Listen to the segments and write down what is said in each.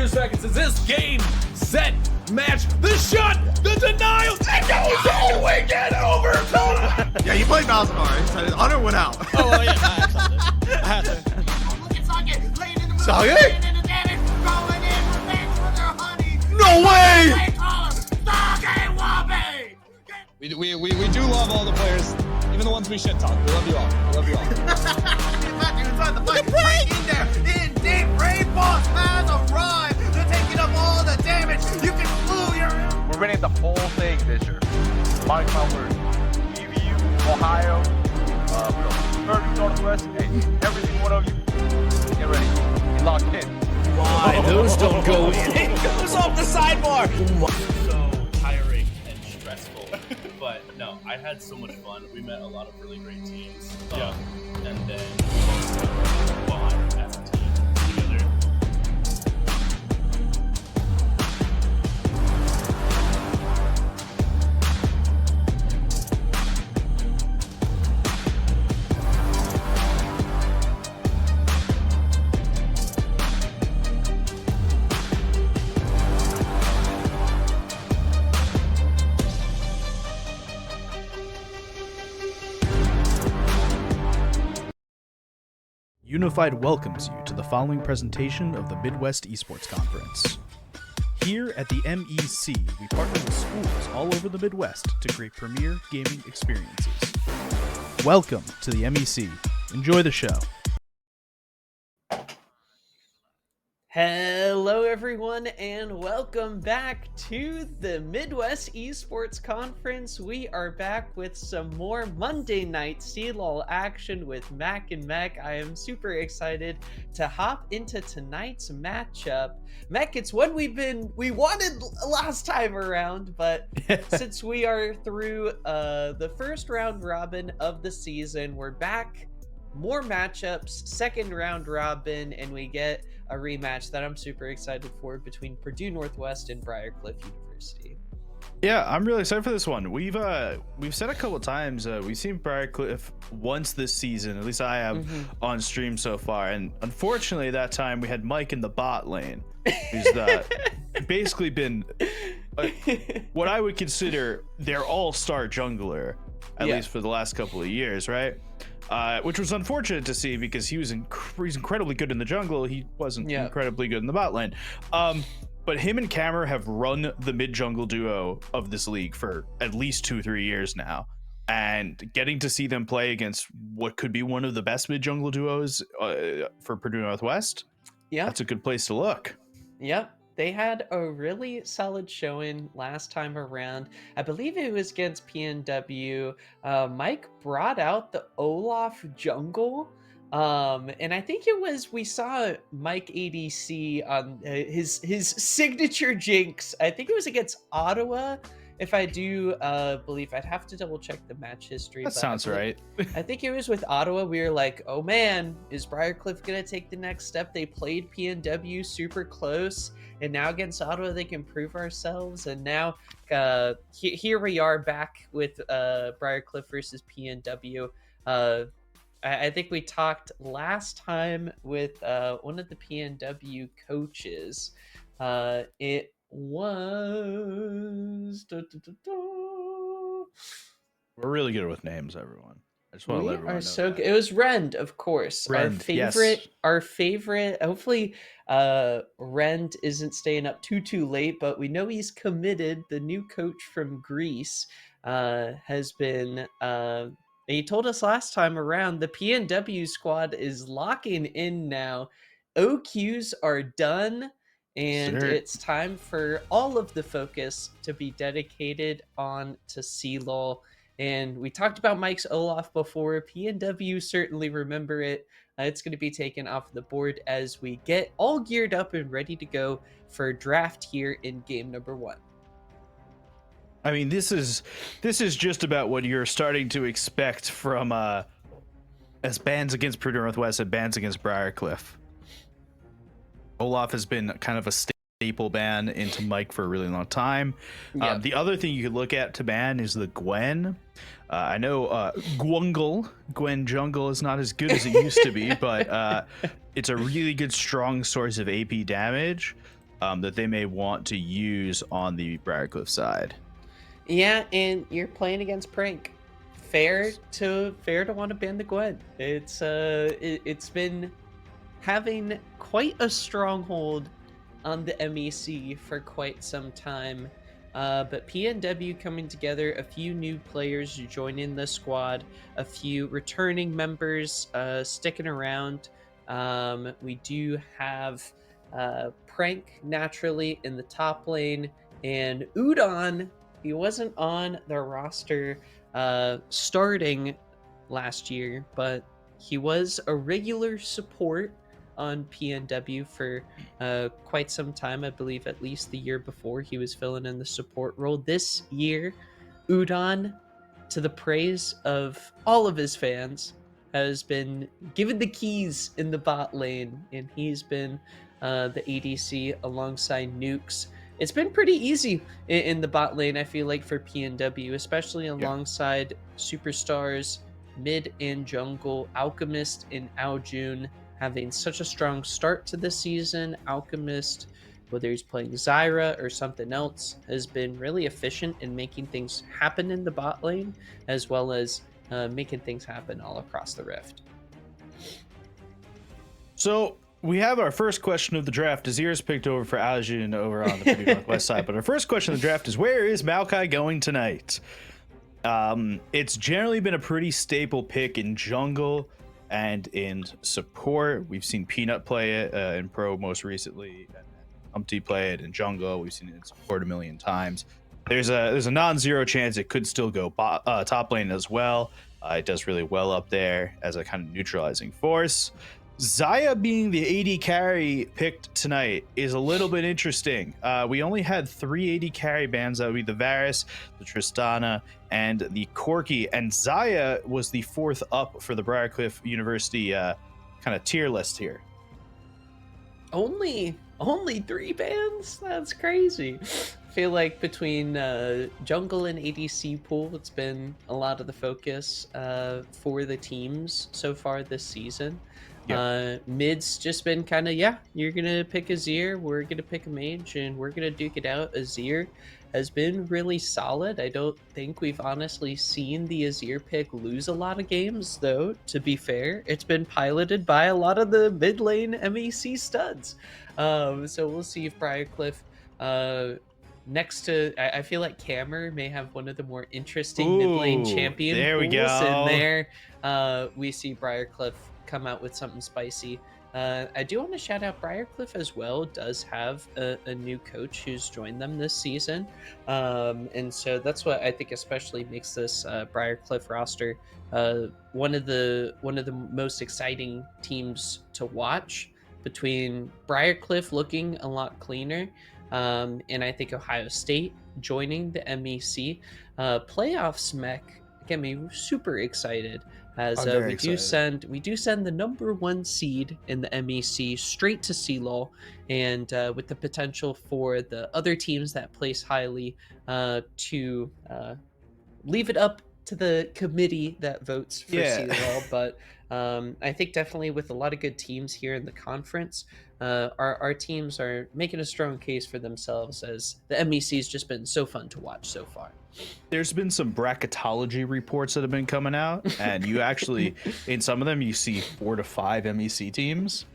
30 seconds as this game, set, match, the shot, the denial, it goes all the way get overtime! Yeah, you played Valspar, so Hunter went out. Oh, well, yeah, I had something. I had to. Look at Socket, laying in the middle, Socket? laying in the damage, going in revenge for their honey. No way! They call him Socket Wabe! We do love all the players, even the ones we shit talk. We love you all. We love you all. Inside the fight, right in there, in deep. Rain Boss has arrived. They're taking up all the damage. You can flew your. We're winning the whole thing this year. Mark my words. EVU, Ohio, Purdue, Northwest, hey, every single one of you, get ready. Be locked in. Why? Those don't go in. It goes off the sidebar. So tiring and stressful, but no, I had so much fun. We met a lot of really great teams. And then we also bond as a team together. Unified welcomes you to the following presentation of the Midwest Esports Conference. Here at the MEC, we partner with schools all over the Midwest to create premier gaming experiences. Welcome to the MEC. Enjoy the show. Hello everyone and welcome back to the Midwest Esports Conference. We are back with some more Monday night CLOL action with Mac and MEC. I am super excited to hop into tonight's matchup. MEC, it's one we wanted last time around, but since we are through the first round robin of the season, we're back. More matchups, second round robin, and we get a rematch that I'm super excited for between Purdue Northwest and Briar University. Yeah, I'm really excited for this one. We've said a couple times we've seen Briar once this season, at least I have on stream so far, and unfortunately that time we had Mike in the bot lane, who's basically been what I would consider their all-star jungler, at least for the last couple of years, right? Which was unfortunate to see because he's incredibly good in the jungle. He wasn't incredibly good in the bot lane. But him and Cameron have run the mid jungle duo of this league for at least 2-3 years now. And getting to see them play against what could be one of the best mid jungle duos for Purdue Northwest, that's a good place to look. Yep. They had a really solid showing last time around. I believe it was against PNW. Mike brought out the Olaf jungle. And I think it was, we saw Mike ADC on his signature jinx. I think it was against Ottawa. If I do believe, I'd have to double check the match history. That sounds right. I think it was with Ottawa. We were like, oh man, is Briarcliff going to take the next step? They played PNW super close. And now against Ottawa, they can prove ourselves. And now here we are back with Briarcliff versus PNW. I think we talked last time with one of the PNW coaches. It was... We're really good with names, everyone. I just want to let everyone know so that. It was Rend, of course. Rend, our favorite. Hopefully, Rend isn't staying up too late, but we know he's committed. The new coach from Greece has been. He told us last time around the PNW squad is locking in now. OQs are done, and it's time for all of the focus to be dedicated on to CLOL. And we talked about Mike's Olaf before. PNW certainly remember it. It's going to be taken off the board as we get all geared up and ready to go for draft here in game number 1. I mean, this is just about what you're starting to expect from as bans against Purdue Northwest and bans against Briarcliff. Olaf has been kind of a staple ban into Mike for a really long time. The other thing you could look at to ban is the Gwen. I know Gwen Jungle is not as good as it used to be, but it's a really good strong source of AP damage. that they may want to use on the Briarcliff side. Yeah, and you're playing against Prank. Fair to want to ban the Gwen. It's been having quite a stronghold on the MEC for quite some time. But PNW coming together, a few new players joining the squad, a few returning members sticking around. We do have Prank naturally in the top lane, and Udon, he wasn't on the roster starting last year, but he was a regular support on PNW for quite some time. I believe at least the year before he was filling in the support role. This year, Udon, to the praise of all of his fans, has been given the keys in the bot lane, and he's been the ADC alongside Nukes. It's been pretty easy in the bot lane, I feel like, for PNW, especially alongside superstars, mid and jungle, Alchemist and Aljun, having such a strong start to the season. Alchemist, whether he's playing Zyra or something else, has been really efficient in making things happen in the bot lane, as well as making things happen all across the Rift. So we have our first question of the draft. Azir's picked over for Aljun over on the Purdue Northwest side. But our first question of the draft is, where is Maokai going tonight? It's generally been a pretty staple pick in jungle and in support. We've seen Peanut play it in pro most recently. Humpty play it in jungle. We've seen it in support a million times. There's a non-zero chance it could still go top lane as well. It does really well up there as a kind of neutralizing force. Xayah being the AD carry picked tonight is a little bit interesting. We only had 3 AD carry bans. That would be the Varus, the Tristana, and the Corki. And Xayah was the 4th up for the Briarcliff University kind of tier list here. Only 3 bans? That's crazy. I feel like between jungle and ADC pool, it's been a lot of the focus for the teams so far this season. Mid's just been kind of, you're gonna pick Azir, we're gonna pick a mage, and we're gonna duke it out. Azir has been really solid. I don't think we've honestly seen the Azir pick lose a lot of games, though, to be fair. It's been piloted by a lot of the mid lane MEC studs. So we'll see if Briarcliff, next to, I feel like Cammer may have one of the more interesting mid lane champion there we pools go. in there. We see Briarcliff come out with something spicy. I do want to shout out Briarcliff as well. Does have a new coach who's joined them this season, and so that's what I think especially makes this Briarcliff roster one of the most exciting teams to watch. Between Briarcliff looking a lot cleaner, and I think Ohio State joining the MEC playoffs, MEC get me super excited. As we do send the #1 seed in the MEC straight to CLOL, and with the potential for the other teams that place highly to leave it up to the committee that votes for CLOL. But I think definitely with a lot of good teams here in the conference, our teams are making a strong case for themselves, as the MEC has just been so fun to watch so far. There's been some bracketology reports that have been coming out, and you actually, in some of them, you see 4 to 5 MEC teams.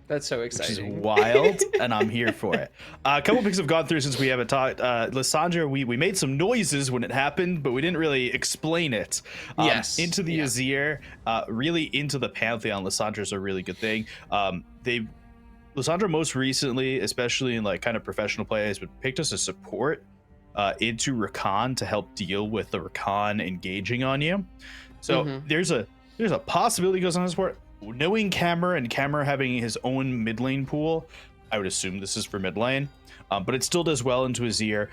That's so Which is exciting. wild, and I'm here for it. A couple picks have gone through since we haven't talked. Lysandra, we made some noises when it happened, but we didn't really explain it. Into the Azir, really into the Pantheon. Lysandra's a really good thing. Lysandra most recently, especially in like kind of professional play, has been picked as a support into Rakan to help deal with the Rakan engaging on you. So there's a possibility goes on this support. Knowing Camera and Camera having his own mid lane pool, I would assume this is for mid lane. But it still does well into Azir.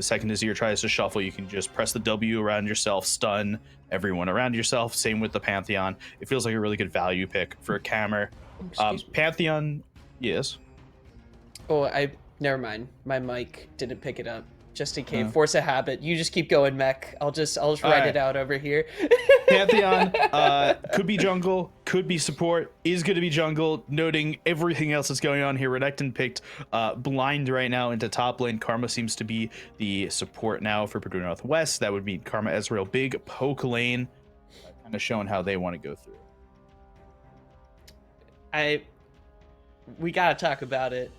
Second Azir tries to shuffle, you can just press the W around yourself, stun everyone around yourself. Same with the Pantheon. It feels like a really good value pick for Camera. Pantheon, yes. Oh, never mind. My mic didn't pick it up. just in case. Force a habit. You just keep going, Mech. I'll just write it out over here. Pantheon could be jungle, could be support, is going to be jungle. Noting everything else that's going on here, Renekton picked blind right now into top lane. Karma seems to be the support now for Purdue Northwest. That would mean Karma Ezreal big poke lane, kind of showing how they want to go through. We gotta talk about it.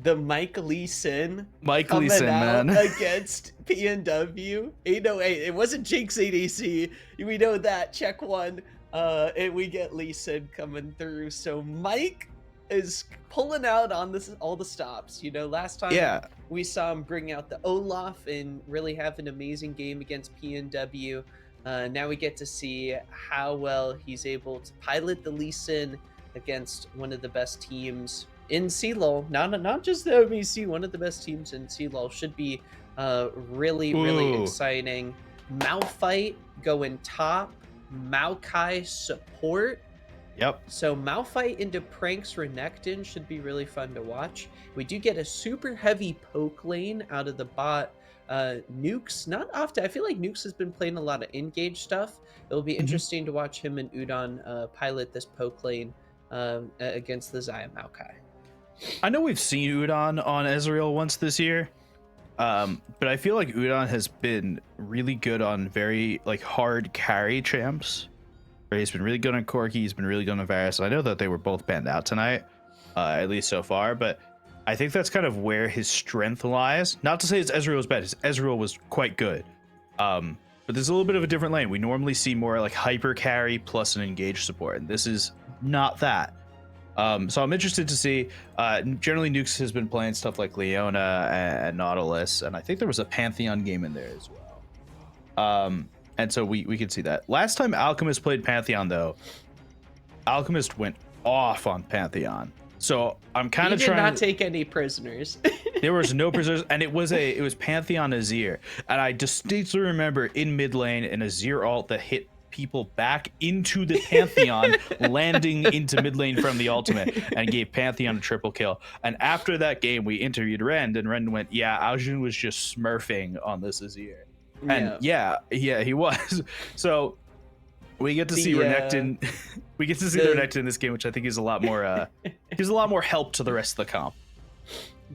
The Mike Lee Sin Lee Sin, man, against PNW 808. It wasn't Jinx ADC. We know that. Check one. And we get Lee Sin coming through. So Mike is pulling out on this all the stops. You know, last time we saw him bring out the Olaf and really have an amazing game against PNW. Now we get to see how well he's able to pilot the Lee Sin against one of the best teams in CLOL, not just the MEC, one of the best teams in CLOL. Should be really exciting. Malphite going top, Maokai support. Yep. So Malphite into Pranks Renekton should be really fun to watch. We do get a super heavy poke lane out of the bot. Nukes, not often. I feel like Nukes has been playing a lot of engage stuff. It'll be interesting to watch him and Udon pilot this poke lane against the Xayah Maokai. I know we've seen Udon on Ezreal once this year, but I feel like Udon has been really good on very hard carry champs. He's been really good on Corki, he's been really good on Varus. I know that they were both banned out tonight, at least so far, but I think that's kind of where his strength lies. Not to say it's Ezreal's bad, Ezreal was quite good. But there's a little bit of a different lane. We normally see more like hyper carry plus an engaged support, and this is not that. So I'm interested to see. Generally, Nukes has been playing stuff like Leona and Nautilus, and I think there was a Pantheon game in there as well. And so we can see that. Last time Alchemist played Pantheon, though, Alchemist went off on Pantheon. So I'm kind of trying. He did not take any prisoners. There was no prisoners, and it was Pantheon Azir, and I distinctly remember in mid lane an Azir ult that hit people back into the Pantheon, landing into mid lane from the ultimate, and gave Pantheon a triple kill. And after that game, we interviewed Rend, and Rend went, "Yeah, Aljun was just smurfing on this Azir," and yeah, he was. So we get to see Renekton. We get to see the Renekton in this game, which I think is a lot more gives a lot more help to the rest of the comp.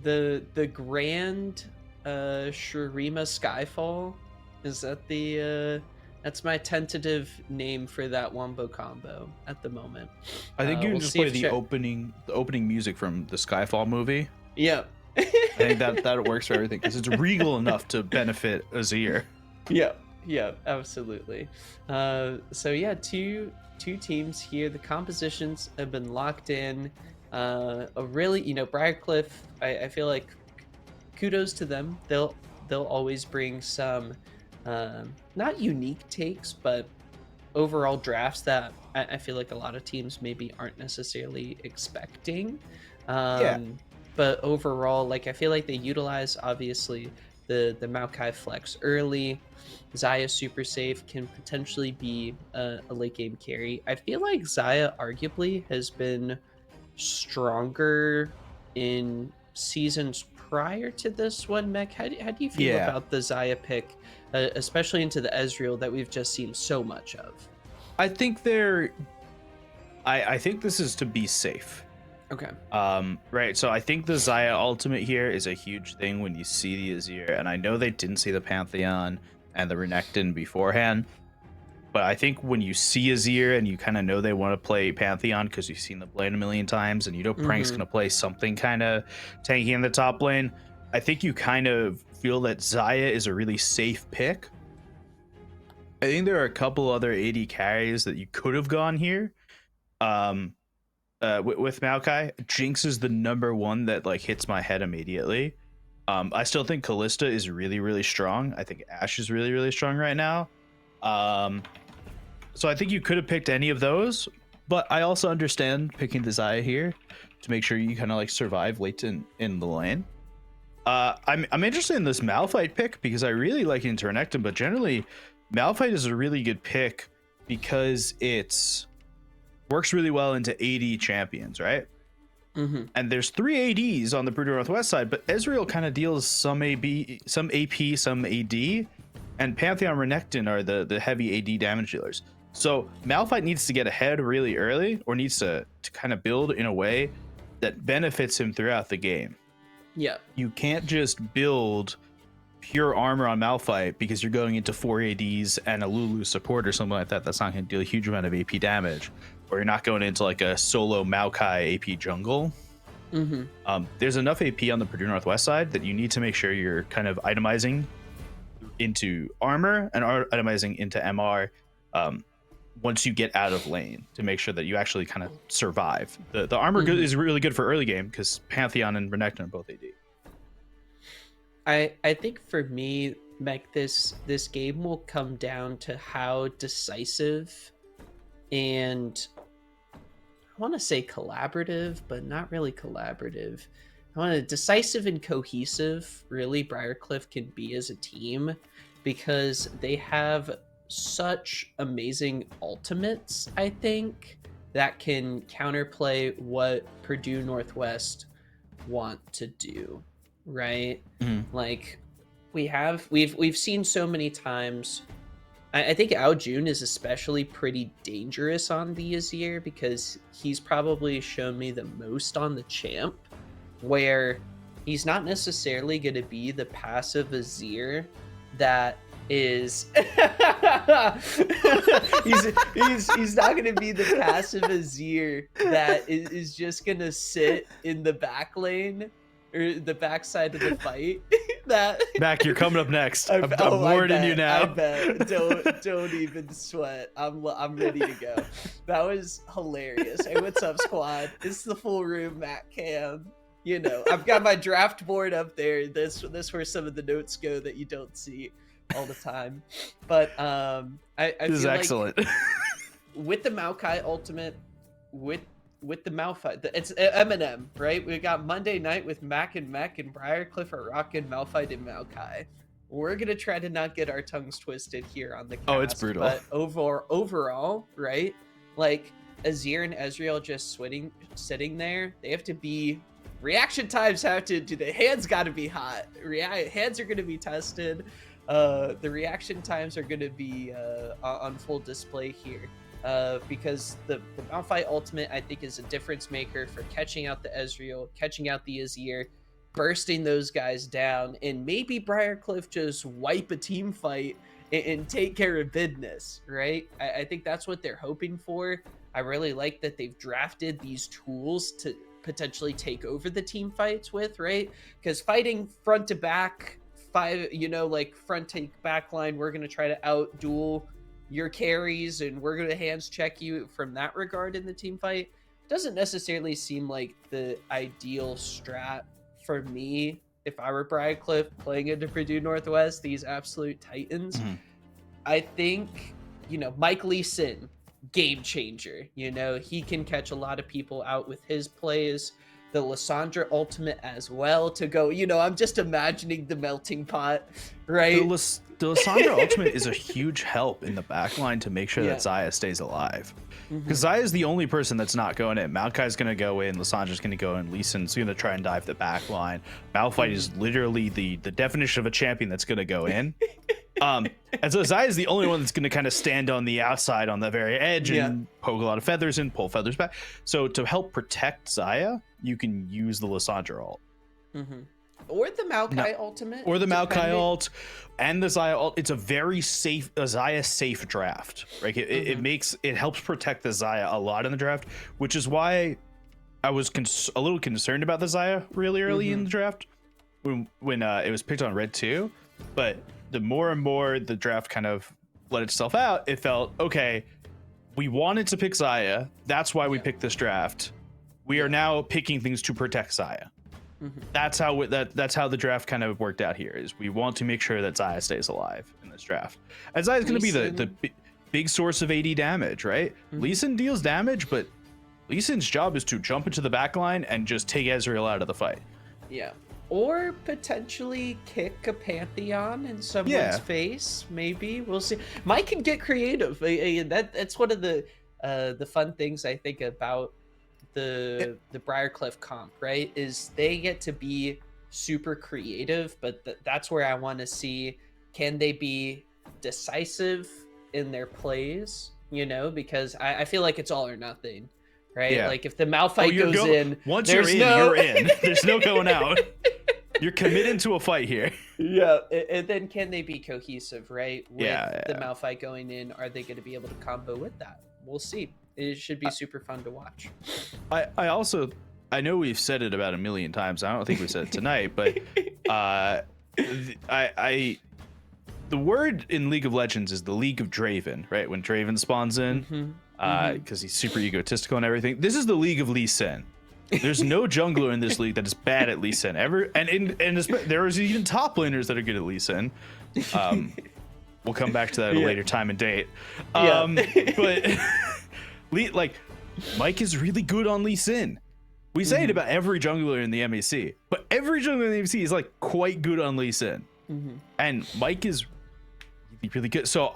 The Grand Shurima Skyfall, is that the that's my tentative name for that wombo combo at the moment. I think you can just play the opening music from the Skyfall movie. Yep. I think that works for everything because it's regal enough to benefit Azir. Yeah, absolutely. So yeah, two teams here. The compositions have been locked in. A really, Briarcliff, I feel like kudos to them. They'll always bring some not unique takes, but overall drafts that I feel like a lot of teams maybe aren't necessarily expecting. But overall, I feel like they utilize obviously the Maokai flex early. Xayah super safe, can potentially be a late game carry. I feel like Xayah arguably has been stronger in seasons prior to this one. Mech, how do you feel about the Xayah pick, especially into the Ezreal that we've just seen so much of? I think I think this is to be safe. Okay. Right. So I think the Xayah ultimate here is a huge thing when you see the Azir, and I know they didn't see the Pantheon and the Renekton beforehand, but I think when you see Azir and you kind of know they want to play Pantheon because you've seen them play it a million times, and you know Prank's going to play something kind of tanky in the top lane, I think you kind of feel that Xayah is a really safe pick. I think there are a couple other AD carries that you could have gone here. With Maokai, Jinx is the number one that hits my head immediately. I still think Kalista is really, really strong. I think Ashe is really, really strong right now. So I think you could have picked any of those, but I also understand picking the Xayah here to make sure you kind of survive late in the lane. I'm interested in this Malphite pick because I really like Internectum, but generally Malphite is a really good pick because it's works really well into AD champions, right? And there's 3 ADs on the Purdue Northwest side, but Ezreal kind of deals some AB, some AP, some AD, and Pantheon Renekton are the heavy AD damage dealers. So Malphite needs to get ahead really early, or needs to kind of build in a way that benefits him throughout the game. Yeah. You can't just build pure armor on Malphite because you're going into 4 ADs and a Lulu support or something like that. That's not going to deal a huge amount of AP damage. Or you're not going into like a solo Maokai AP jungle. There's enough AP on the Purdue Northwest side that you need to make sure you're kind of itemizing into armor and itemizing into MR once you get out of lane, to make sure that you actually kind of survive. The armor is really good for early game because Pantheon and Renekton are both AD. I think for me, Mech, this game will come down to how decisive and I want to say collaborative, but not really collaborative. I want to decisive and cohesive, really, Briarcliff can be as a team, because they have such amazing ultimates, I think, that can counterplay what Purdue Northwest want to do, right? Like we've seen so many times. I think Ao Jun is especially pretty dangerous on the Azir because he's probably shown me the most on the champ, where he's not necessarily going to be the passive Azir that is he's not going to be the passive Azir that is just going to sit in the back lane or the backside of the fight. That Mac, you're coming up next. I'm warning you now. I bet. Don't even sweat. I'm ready to go. That was hilarious. Hey, what's up, squad? It's the full room, Matt Cam. You know, I've got my draft board up there. This where some of the notes go that you don't see all the time. But I this is feel excellent. like with the Maokai ultimate, with the Malphite, it's Eminem, right? We got Monday night with Mac and Mech and Briarcliff are rocking Malphite and Maokai. We're gonna try to not get our tongues twisted here on the cast. Oh, it's brutal. But overall, right? Like Azir and Ezreal just sitting there. They have to be. Reaction times have to do. The hands got to be hot. Hands are going to be tested. The reaction times are going to be on full display here. Because the Malphite ultimate, I think, is a difference maker for catching out the Ezreal, catching out the Azir, bursting those guys down, and maybe Briarcliff just wipe a team fight and take care of business, right? I think that's what they're hoping for. I really like that they've drafted these tools to potentially take over the team fights with, right? Because fighting front to back, like front to back line, we're going to try to outduel your carries and we're going to hands check you from that regard in the team fight. Doesn't necessarily seem like the ideal strat for me if I were Briarcliff playing into Purdue Northwest, these absolute titans. I think, Mike Leeson, game changer. He can catch a lot of people out with his plays. The Lissandra ultimate as well to go, I'm just imagining the melting pot, right? The Lissandra ultimate is a huge help in the backline to make sure that Xayah stays alive. Because Xayah is the only person that's not going in. Maokai's going to go in, Lissandra's going to go in, Lee Sin's going to try and dive the backline. Malphite is literally the definition of a champion that's going to go in. And so Xayah is the only one that's going to kind of stand on the outside on the very edge and poke a lot of feathers and pull feathers back. So to help protect Xayah, you can use the Lissandra ult. Or the Maokai ultimate. Or the Maokai ult and the Xayah ult. It's a very safe, Xayah safe draft. Right? It helps protect the Xayah a lot in the draft, which is why I was a little concerned about the Xayah really early in the draft when it was picked on Red 2. But the more and more the draft kind of let itself out, it felt, okay, we wanted to pick Xayah. That's why we picked this draft. We are now picking things to protect Xayah. That's how the draft kind of worked out here. Is we want to make sure that Xayah stays alive in this draft. And Xayah is going to be the big source of AD damage, right? Lee Sin deals damage, but Lee Sin's job is to jump into the backline and just take Ezreal out of the fight. Yeah. Or potentially kick a Pantheon in someone's face. Maybe we'll see. Mike can get creative. That's one of the fun things I think about the Briarcliff comp, right? Is they get to be super creative, but that's where I want to see, can they be decisive in their plays, you know, because I feel like it's all or nothing, right? Yeah. Like if the Malphite goes in, once there's you're in. There's no going out. You're committed to a fight here. Yeah, and then can they be cohesive, right? With Yeah. the Malphite going in, are they going to be able to combo with that? We'll see. It should be super fun to watch. I know we've said it about a million times. I don't think we said it tonight, but the word in League of Legends is the League of Draven, right? When Draven spawns in, because he's super egotistical and everything. This is the League of Lee Sin. There's no jungler in this league that is bad at Lee Sin ever, and there is even top laners that are good at Lee Sin. We'll come back to that at a later time and date. But Mike is really good on Lee Sin. We say it about every jungler in the MEC, but every jungler in the MEC is like quite good on Lee Sin, and Mike is really good. So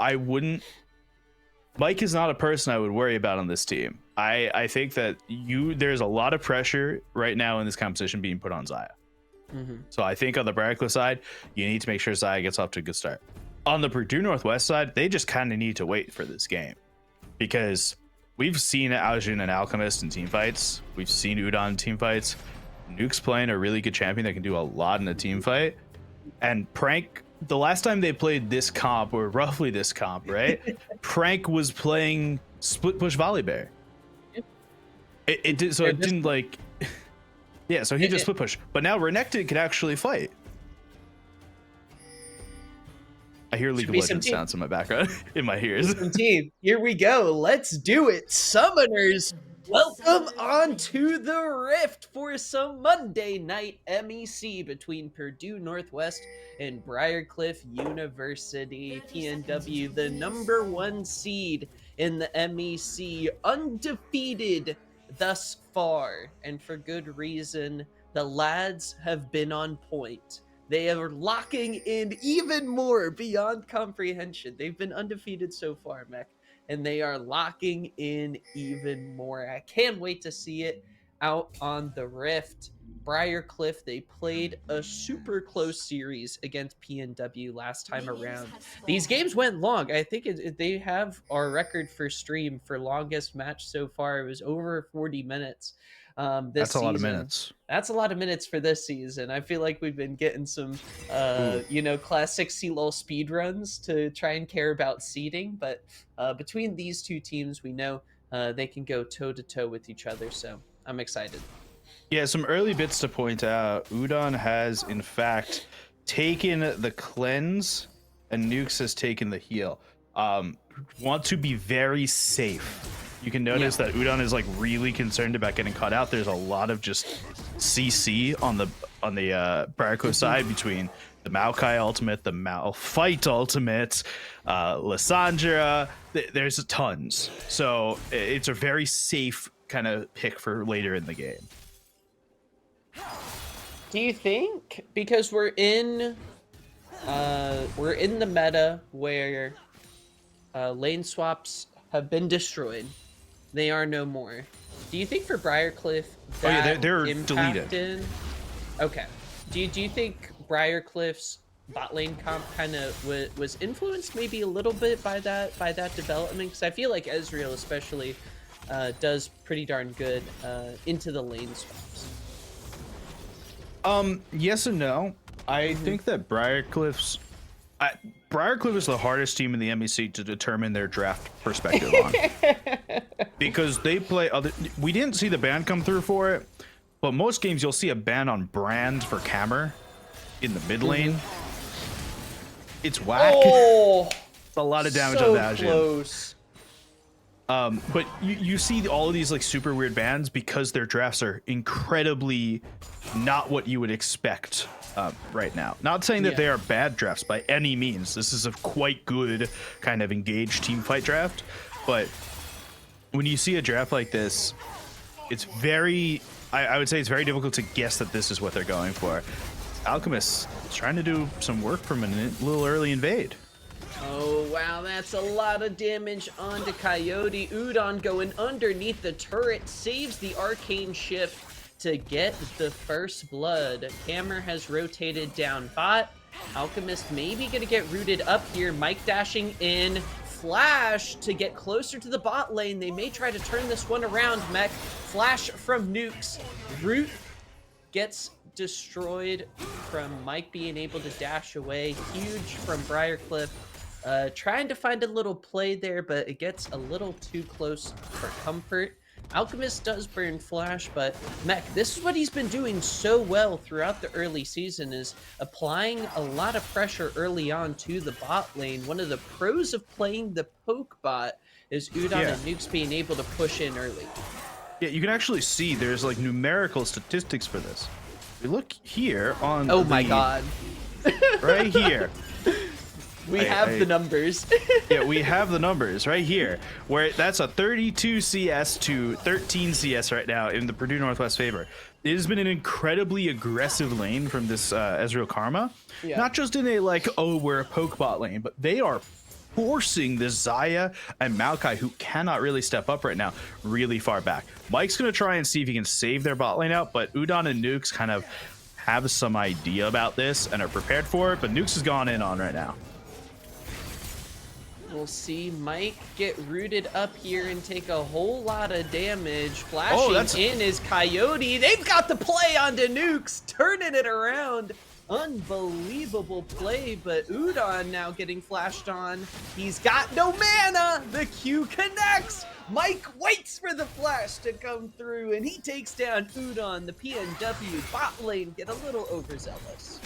Mike is not a person I would worry about on this team. I think that there's a lot of pressure right now in this competition being put on Xayah. So I think on the Briarcliff side, you need to make sure Xayah gets off to a good start. On the Purdue Northwest side, they just kind of need to wait for this game, because we've seen Aljin and Alchemist in team fights. We've seen Udon in team fights. Nuke's playing a really good champion that can do a lot in a team fight. And Prank, the last time they played this comp, or roughly this comp, right? Prank was playing split push Volibear. It didn't like, yeah. So he just split push. But now Renekton can actually fight. I hear League of Legends sounds in my background, in my ears. Team, here we go. Let's do it. Summoners, welcome onto the Rift for some Monday night MEC between Purdue Northwest and Briarcliff University. PNW, the #1 seed in the MEC, undefeated thus far, and for good reason. The lads have been on point. They are locking in even more beyond comprehension. They've been undefeated so far, MEC, and they are locking in even more. I can't wait to see it out on the Rift. Briarcliff, they played a super close series against PNW last time around. These games went long. I think they have our record for stream for longest match so far. It was over 40 minutes. That's a lot of minutes. That's a lot of minutes for this season. I feel like we've been getting some, classic CLOL speed runs to try and care about seeding. But between these two teams, we know they can go toe to toe with each other. So I'm excited. Yeah, some early bits to point out. Udon has, in fact, taken the cleanse, and Nukes has taken the heal. Want to be very safe. You can notice that Udon is like really concerned about getting caught out. There's a lot of just CC on the Briarcliff side between the Maokai ultimate, the Malphite ultimate, Lissandra. There's tons. So it's a very safe kind of pick for later in the game. Do you think, because we're in the meta where lane swaps have been destroyed, they are no more. Do you think for Briarcliff they're impacted? deleted? Okay. Do you think Briarcliff's bot lane comp kind of was influenced maybe a little bit by that development? Because I feel like Ezreal especially does pretty darn good into the lane swaps. Yes and no. I think that Briarcliff is the hardest team in the MEC to determine their draft perspective on. Because they play we didn't see the ban come through for it, but most games you'll see a ban on Brand for Cammer in the mid lane. It's whack. Oh, it's a lot of damage so on that. Close. But you see all of these like super weird bans because their drafts are incredibly not what you would expect right now. Not saying that they are bad drafts by any means. This is a quite good kind of engaged team fight draft. But when you see a draft like this, it's very, I would say it's very difficult to guess that this is what they're going for. Alchemist is trying to do some work from a little early invade. Oh, wow, that's a lot of damage onto Coyote. Udon going underneath the turret, saves the arcane shift to get the first blood. Hammer has rotated down bot. Alchemist maybe gonna get rooted up here. Mike dashing in. Flash to get closer to the bot lane. They may try to turn this one around, MEC. Flash from Nukes. Root gets destroyed from Mike being able to dash away. Huge from Briar. Trying to find a little play there, but it gets a little too close for comfort. Alchemist does burn Flash, but MEC, this is what he's been doing so well throughout the early season, is applying a lot of pressure early on to the bot lane. One of the pros of playing the poke bot is Udon and Nukes being able to push in early. Yeah, you can actually see there's like numerical statistics for this. We look here on Oh my god. Right here. We have the numbers. Yeah, we have the numbers right here, where that's a 32 CS to 13 CS right now in the Purdue Northwest favor. It has been an incredibly aggressive lane from this Ezreal Karma. Yeah. Not just in a like, oh, we're a poke bot lane, but they are forcing this Xayah and Maokai, who cannot really step up right now, really far back. Mike's going to try and see if he can save their bot lane out, but Udon and Nukes kind of have some idea about this and are prepared for it, but Nukes has gone in on right now. We'll see Mike get rooted up here and take a whole lot of damage. Flashing in is Coyote. They've got the play onto Nukes, turning it around. Unbelievable play, but Udon now getting flashed on. He's got no mana. The Q connects. Mike waits for the flash to come through, and he takes down Udon. The PNW bot lane get a little overzealous.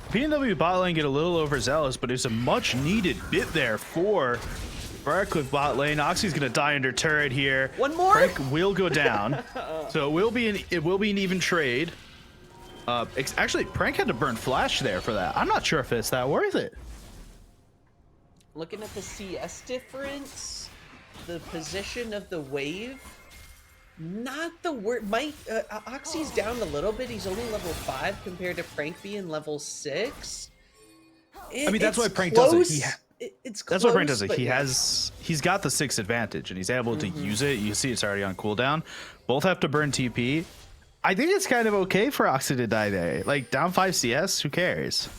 PNW bot lane get a little overzealous, but it's a much needed bit there for Briar bot lane. Oxy's gonna die under turret here. One more. Prank will go down, so it will be an even trade. Actually, Prank had to burn Flash there for that. I'm not sure if it's that worth it. Looking at the CS difference, the position of the wave. Not the word. Mike, Oxy's down a little bit. He's only level 5 compared to Prank being level 6. I mean, that's why Prank does it. It's close, that's why Prank does it. but He's got the 6 advantage, and he's able to use it. You see, it's already on cooldown. Both have to burn TP. I think it's kind of okay for Oxy to die there. Like down 5 CS, who cares?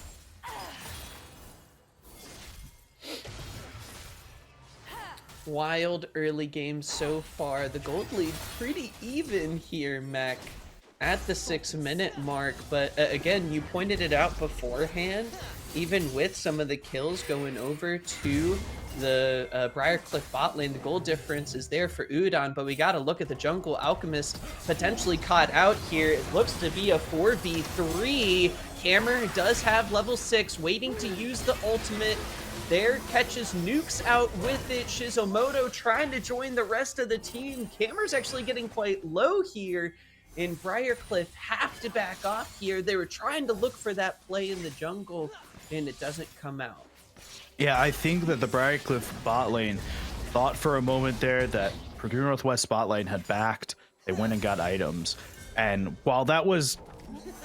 Wild early game so far. The gold lead pretty even here, MEC, at the 6-minute mark. But again, you pointed it out beforehand. Even with some of the kills going over to the Briar bot lane, the goal difference is there for Udon. But we got to look at the jungle. Alchemist potentially caught out here. It looks to be a 4v3. Hammer does have level 6, waiting to use the ultimate. There, catches Nukes out with it. Shizumoto trying to join the rest of the team. Hammer's actually getting quite low here, and Briarcliff have to back off here. They were trying to look for that play in the jungle, and it doesn't come out. Yeah, I think that the Briarcliff bot lane thought for a moment there that Purdue Northwest bot lane had backed. They went and got items. And while that was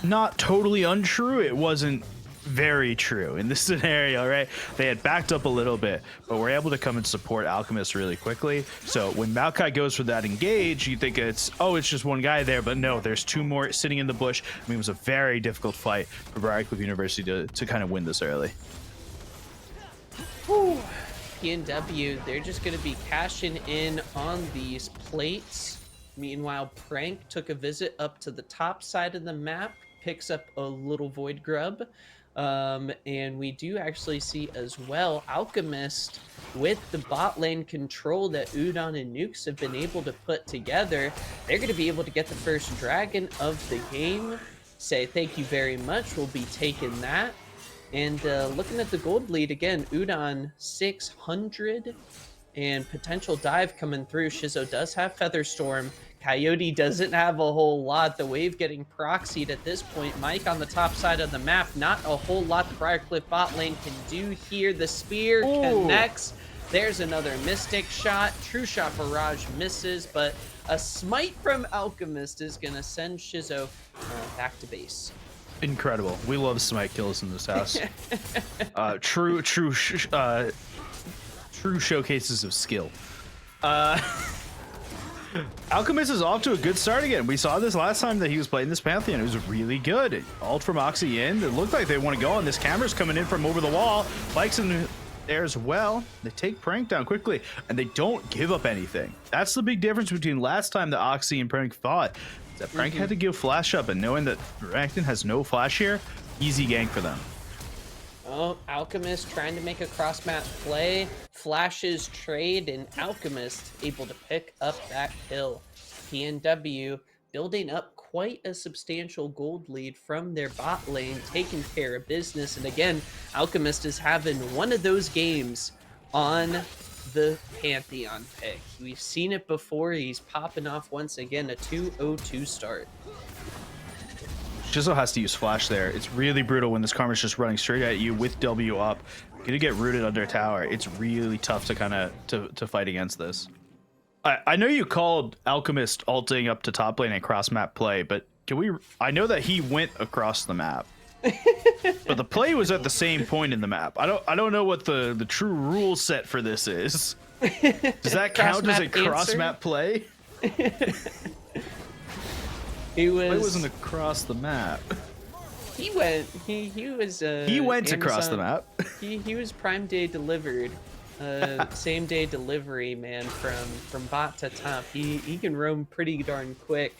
not totally untrue, it wasn't very true in this scenario, right? They had backed up a little bit, but were able to come and support Alchemist really quickly. So when Maokai goes for that engage, you think it's just one guy there, but no, there's 2 more sitting in the bush. I mean, it was a very difficult fight for Briarcliff University to kind of win this early. Whew. PNW, they're just going to be cashing in on these plates. Meanwhile, Prank took a visit up to the top side of the map, picks up a little Void Grub. And we do actually see as well Alchemist with the bot lane control that Udon and Nukes have been able to put together. They're going to be able to get the first dragon of the game. Say thank you very much. We'll be taking that. And looking at the gold lead again, Udon 600 and potential dive coming through. Shizo does have Featherstorm. Coyote doesn't have a whole lot. The wave getting proxied at this point. Mike on the top side of the map. Not a whole lot the Briarcliff bot lane can do here. The spear connects. There's another Mystic shot. True Shot Barrage misses, but a smite from Alchemist is going to send Shizo back to base. Incredible. We love smite kills in this house. True showcases of skill. Alchemist is off to a good start again. We saw this last time that he was playing this Pantheon. It was really good. Ult from Oxy in. It looked like they want to go on. This camera's coming in from over the wall. Mike's in there as well. They take Prank down quickly, and they don't give up anything. That's the big difference between last time that Oxy and Prank fought. That Prank had to give flash up, and knowing that Rakton has no flash here, easy gank for them. Oh, Alchemist trying to make a cross-map play. Flashes trade, and Alchemist able to pick up that kill. PNW building up quite a substantial gold lead from their bot lane, taking care of business. And again, Alchemist is having one of those games on the Pantheon pick. We've seen it before. He's popping off once again, a 2-0-2 start. Shizzle has to use flash there. It's really brutal when this Karma's just running straight at you with W up. Gonna get rooted under tower. It's really tough to kind of to fight against this. I know you called Alchemist ulting up to top lane and cross map play, but can we? I know that he went across the map, but the play was at the same point in the map. I don't know what the true rule set for this is. Does that count as a cross map play? He wasn't across the map. He went. He was. He went Amazon, across the map. He was Prime Day delivered. Same day delivery, man, from bot to top. He can roam pretty darn quick.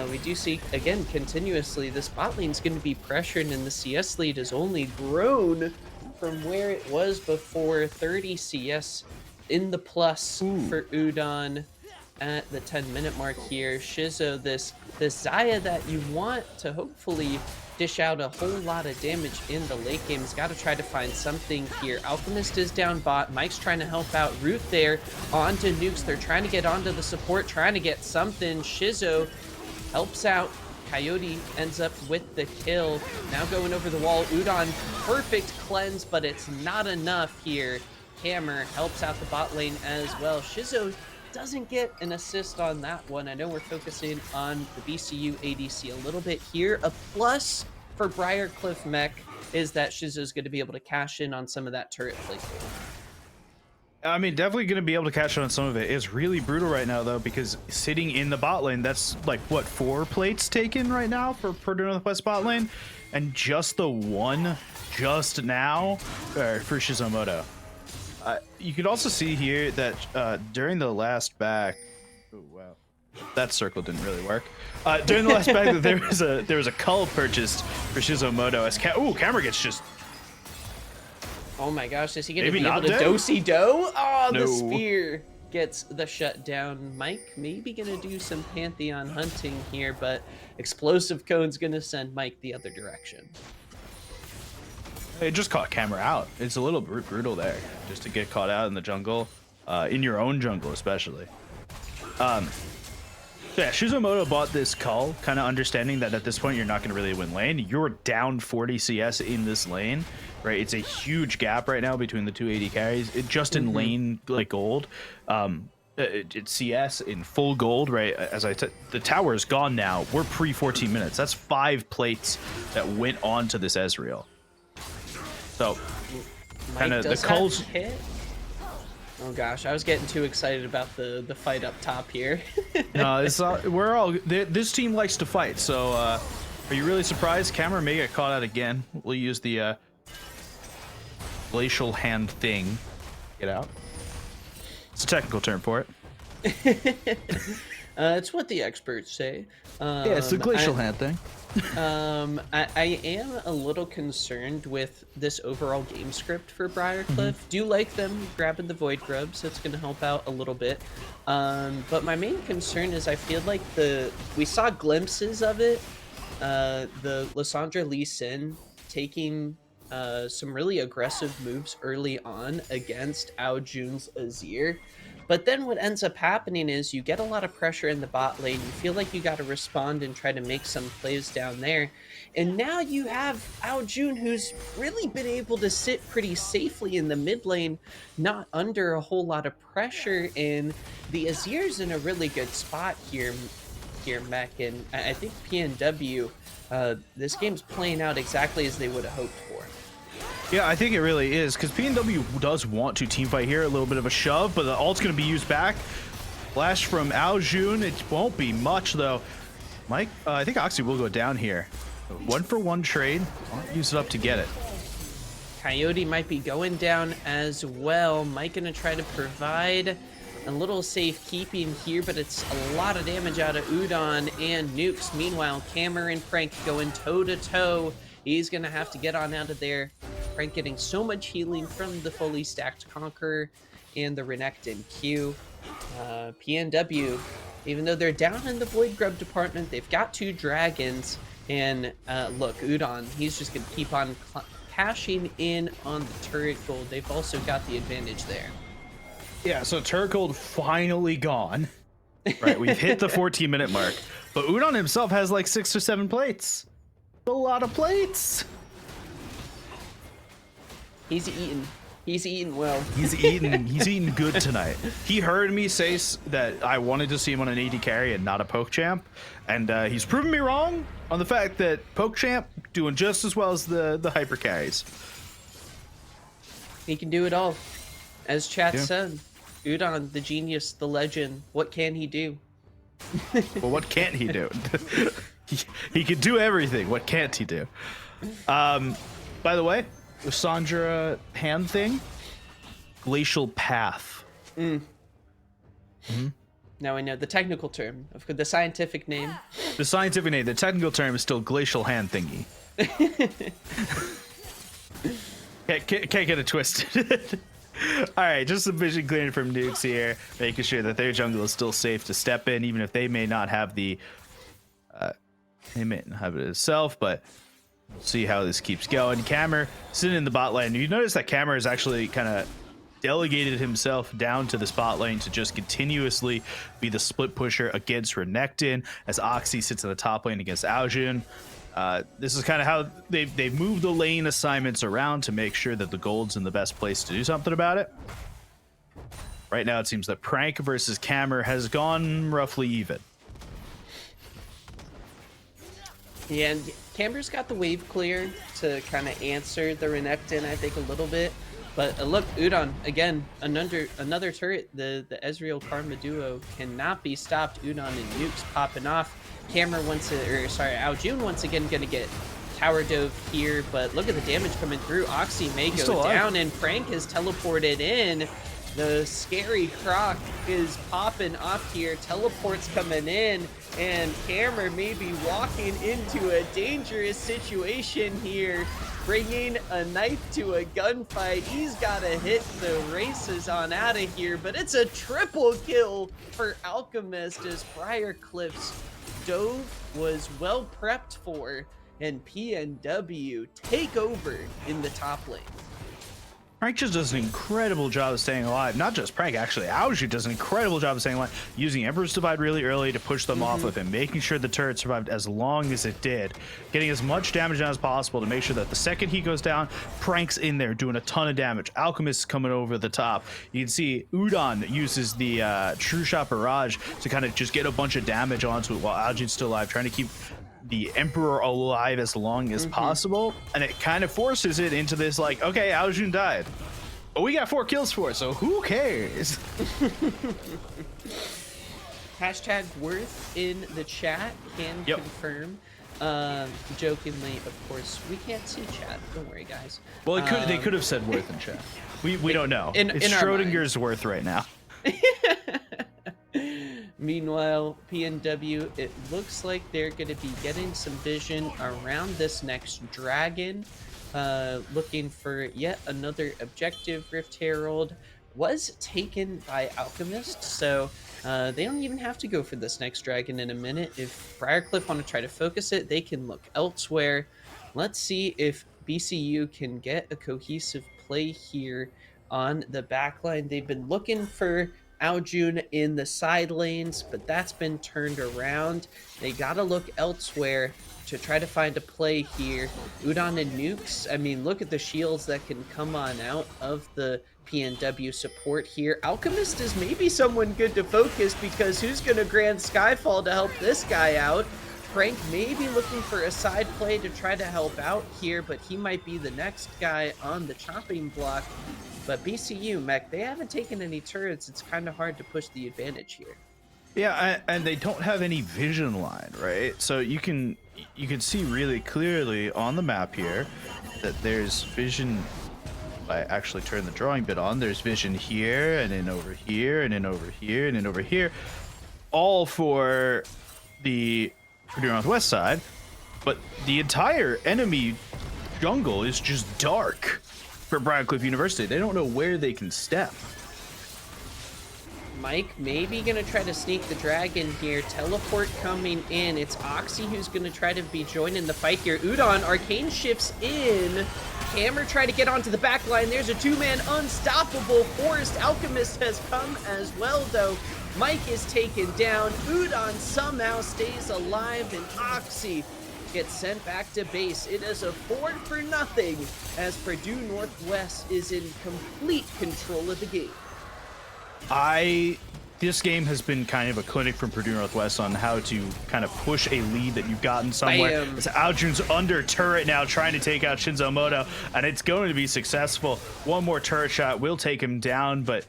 We do see again continuously this bot lane's going to be pressured, and the CS lead has only grown from where it was before. 30 CS in the plus for Udon at the 10-minute mark here. Shizzo, this Xayah that you want to hopefully dish out a whole lot of damage in the late game. He's got to try to find something here. Alchemist is down bot. Mike's trying to help out. Root there onto Nukes. They're trying to get onto the support, trying to get something. Shizzo helps out. Coyote ends up with the kill. Now going over the wall. Udon, perfect cleanse, but it's not enough here. Hammer helps out the bot lane as well. Shizzo doesn't get an assist on that one. I know we're focusing on the BCU ADC a little bit here. A plus for Briar Cliff MEC is that Shizzo's going to be able to cash in on some of that turret play. I mean, definitely going to be able to cash in on some of it. It's really brutal right now, though, because sitting in the bot lane, that's like, what, 4 plates taken right now for Purdue Northwest bot lane? And just the one just now for Shizomoto. You could also see here that during the last back, oh wow, that circle didn't really work. During the last back, that there was a cull purchased for Shizomoto as camera gets just. Oh my gosh, is he going to Maybe be able to not do-si-do? Oh, No. the spear gets the shutdown. Mike maybe going to do some Pantheon hunting here, but Explosive Cone's going to send Mike the other direction. It just caught camera out. It's a little brutal there, just to get caught out in the jungle, in your own jungle especially. Yeah, Shizumoto bought this cull, kind of understanding that at this point you're not going to really win lane. You're down 40 CS in this lane, right? It's a huge gap right now between the two AD carries. Just in lane like gold, it's CS in full gold, right? As the tower is gone now. We're pre 14 minutes. That's 5 plates that went on to this Ezreal. So, kind of the culls. Oh gosh, I was getting too excited about the fight up top here. No, it's all, this team likes to fight. So, are you really surprised? Camera may get caught out again. We'll use the glacial hand thing. Get out. It's a technical term for it. It's what the experts say. Yeah, it's the glacial hand thing. I am a little concerned with this overall game script for Briarcliff. Do like them grabbing the Void Grubs. It's going to help out a little bit. But my main concern is I feel like we saw glimpses of it. The Lysandra Lee Sin taking some really aggressive moves early on against Ao Jun's Azir. But then what ends up happening is you get a lot of pressure in the bot lane. You feel like you got to respond and try to make some plays down there. And now you have Ao Jun, who's really been able to sit pretty safely in the mid lane, not under a whole lot of pressure. And the Azir's in a really good spot here. here, MEC, and I think PNW, this game's playing out exactly as they would have hoped for. Yeah, I think it really is, because PNW does want to teamfight here, a little bit of a shove, but the ult's going to be used back. Flash from Aojun, it won't be much, though. Mike, I think Oxy will go down here. 1-for-1 trade. I'll use it up to get it. Coyote might be going down as well. Mike gonna try to provide a little safekeeping here, but it's a lot of damage out of Udon and Nukes. Meanwhile, Cameron and Frank going toe-to-toe. He's gonna have to get on out of there. Frank getting so much healing from the fully stacked Conqueror and the Renekton Q. PNW, even though they're down in the Void Grub department, they've got 2 dragons. And look, Udon, he's just gonna keep on cashing in on the turret gold. They've also got the advantage there. Yeah, so turret gold finally gone. Right, we've hit the 14-minute mark. But Udon himself has like 6 or 7 plates. A lot of plates. He's eating. He's eating well. He's eating good tonight. He heard me say that I wanted to see him on an AD carry and not a poke champ, and he's proven me wrong on the fact that poke champ doing just as well as the hyper carries. He can do it all. As chat said, Udon, the genius, the legend, what can he do? Well, what can't he do? he can do everything. What can't he do? By the way, the Sandra hand thing, glacial path. Now I know the technical term, the scientific name. The scientific name, the technical term is still glacial hand thingy. Can't get it twisted. All right, just some vision clearing from Nukes here, making sure that their jungle is still safe to step in, even if they may not have the, they may not have it itself, but we'll see how this keeps going. Camer sitting in the bot lane. You notice that Camer has actually kind of delegated himself down to the spot lane to just continuously be the split pusher against Renekton, as Oxy sits in the top lane against Aojun. This is kind of how they move the lane assignments around to make sure that the gold's in the best place to do something about it. Right now, it seems that Prank versus Camer has gone roughly even. Yeah, and Camer's got the wave clear to kind of answer the Renekton, I think, a little bit. But look, Udon, again, another turret. The Ezreal Karma duo cannot be stopped. Udon and Nukes popping off. Camer Aojun once again gonna get tower dove here, but look at the damage coming through. Oxy may go down, and Frank is teleported in. The scary Croc is popping off here. Teleport's coming in, and Camer may be walking into a dangerous situation here, bringing a knife to a gunfight. He's got to hit the races on out of here, but it's a triple kill for Alchemist as Briar Cliff's dove was well prepped for, and PNW take over in the top lane. Prank just does an incredible job of staying alive. Not just Prank, actually. Aojun does an incredible job of staying alive, using Emperor's Divide really early to push them off of him, making sure the turret survived as long as it did, getting as much damage down as possible to make sure that the second he goes down, Prank's in there doing a ton of damage. Alchemist's coming over the top. You can see Udon uses the True Shot Barrage to kind of just get a bunch of damage onto it while Aojun's still alive, trying to keep the Emperor alive as long as possible, and it kind of forces it into this like, okay, Aojun died, but we got 4 kills for it, so who cares? Hashtag worth in the chat can confirm. Jokingly, of course, we can't see chat. Don't worry, guys. Well, they could have said worth in chat. We don't know. It's in Schrodinger's worth right now. Meanwhile, PNW, it looks like they're going to be getting some vision around this next dragon, looking for yet another objective. Rift Herald was taken by Alchemist, so they don't even have to go for this next dragon in a minute. If Briarcliff want to try to focus it, they can look elsewhere. Let's see if BCU can get a cohesive play here on the backline. They've been looking for Aojun in the side lanes, but that's been turned around. They gotta look elsewhere. to try to find a play here. Udon and Nukes, I mean, look at the shields that can come on out of the PNW support here. Alchemist is maybe someone good to focus, because who's going to grant Skyfall to help this guy out? Frank may be looking for a side play to try to help out here, but he might be the next guy on the chopping block. But BCU, MEC, they haven't taken any turrets. It's kind of hard to push the advantage here. Yeah, and they don't have any vision line, right? So you can see really clearly on the map here that there's vision. I actually turn the drawing bit on. There's vision here, and then over here, and then over here, and then over here, all for the Purdue Northwest side. But the entire enemy jungle is just dark for Briar University. They don't know where they can step. Mike maybe gonna try to sneak the dragon here. Teleport coming in. It's Oxy who's gonna try to be joining the fight here. Udon, Arcane shifts in. Hammer try to get onto the back line. There's a two-man unstoppable forest. Alchemist has come as well, though. Mike is taken down. Udon somehow stays alive, and Oxy gets sent back to base. It is a 4-0 as Purdue Northwest is in complete control of the game. This game has been kind of a clinic from Purdue Northwest on how to kind of push a lead that you've gotten somewhere. Bam. It's Aljun's under turret now, trying to take out Shinzo Moto, and it's going to be successful. One more turret shot will take him down, but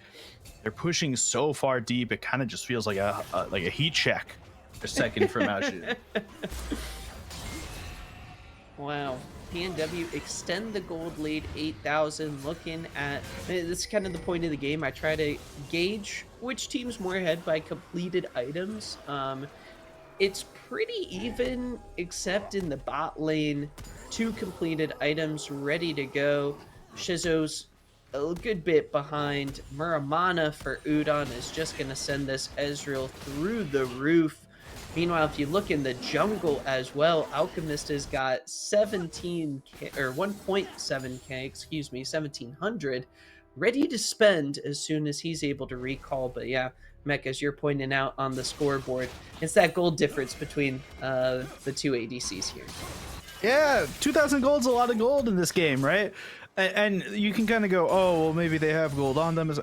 they're pushing so far deep, it kind of just feels like a heat check a second from Aljun. Wow. PNW extend the gold lead 8,000. Looking at, this is kind of the point of the game. I try to gauge which team's more ahead by completed items. It's pretty even, except in the bot lane. 2 completed items ready to go. Shizo's a good bit behind. Muramana for Udon is just going to send this Ezreal through the roof. Meanwhile, if you look in the jungle as well, Alchemist has got 17k or 1.7k, excuse me, 1700 ready to spend as soon as he's able to recall. But yeah, MEC, as you're pointing out on the scoreboard, it's that gold difference between the two ADCs here. Yeah, 2,000 gold's a lot of gold in this game, right? And you can kind of go, oh, well, maybe they have gold on them.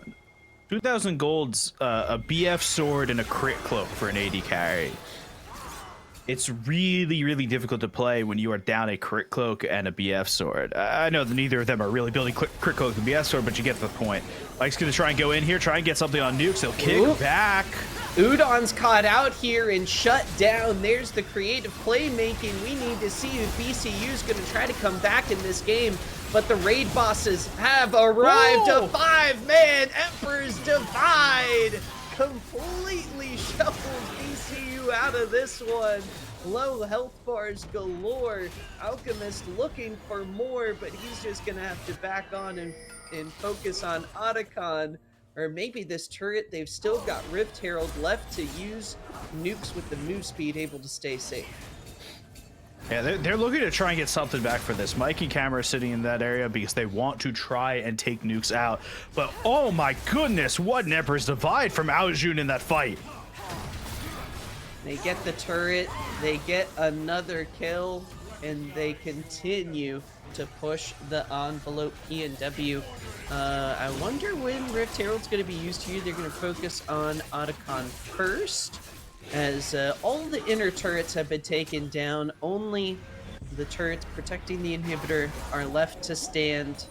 2,000 gold's a BF sword and a crit cloak for an AD carry. It's really, really difficult to play when you are down a crit cloak and a BF sword. I know that neither of them are really building crit cloak and BF sword, but you get the point. Mike's going to try and go in here, try and get something on Nukes. He'll kick back. Udon's caught out here and shut down. There's the creative playmaking. We need to see if BCU's going to try to come back in this game. But the raid bosses have arrived. Whoa. A 5-man Emperor's Divide completely shuffles BCU out of this one. Low health bars galore. Alchemist looking for more, but he's just going to have to back on and focus on Otacon. Or maybe this turret, they've still got Rift Herald left to use. Nukes with the move speed able to stay safe. Yeah, they're looking to try and get something back for this. Mike and Camera are sitting in that area because they want to try and take Nukes out. But oh my goodness, what an Emperor's Divide from Aljun in that fight. They get the turret, they get another kill, and they continue to push the envelope. PNW. I wonder when Rift Herald's going to be used here. They're going to focus on Otacon first, as all the inner turrets have been taken down. Only the turrets protecting the inhibitor are left to stand.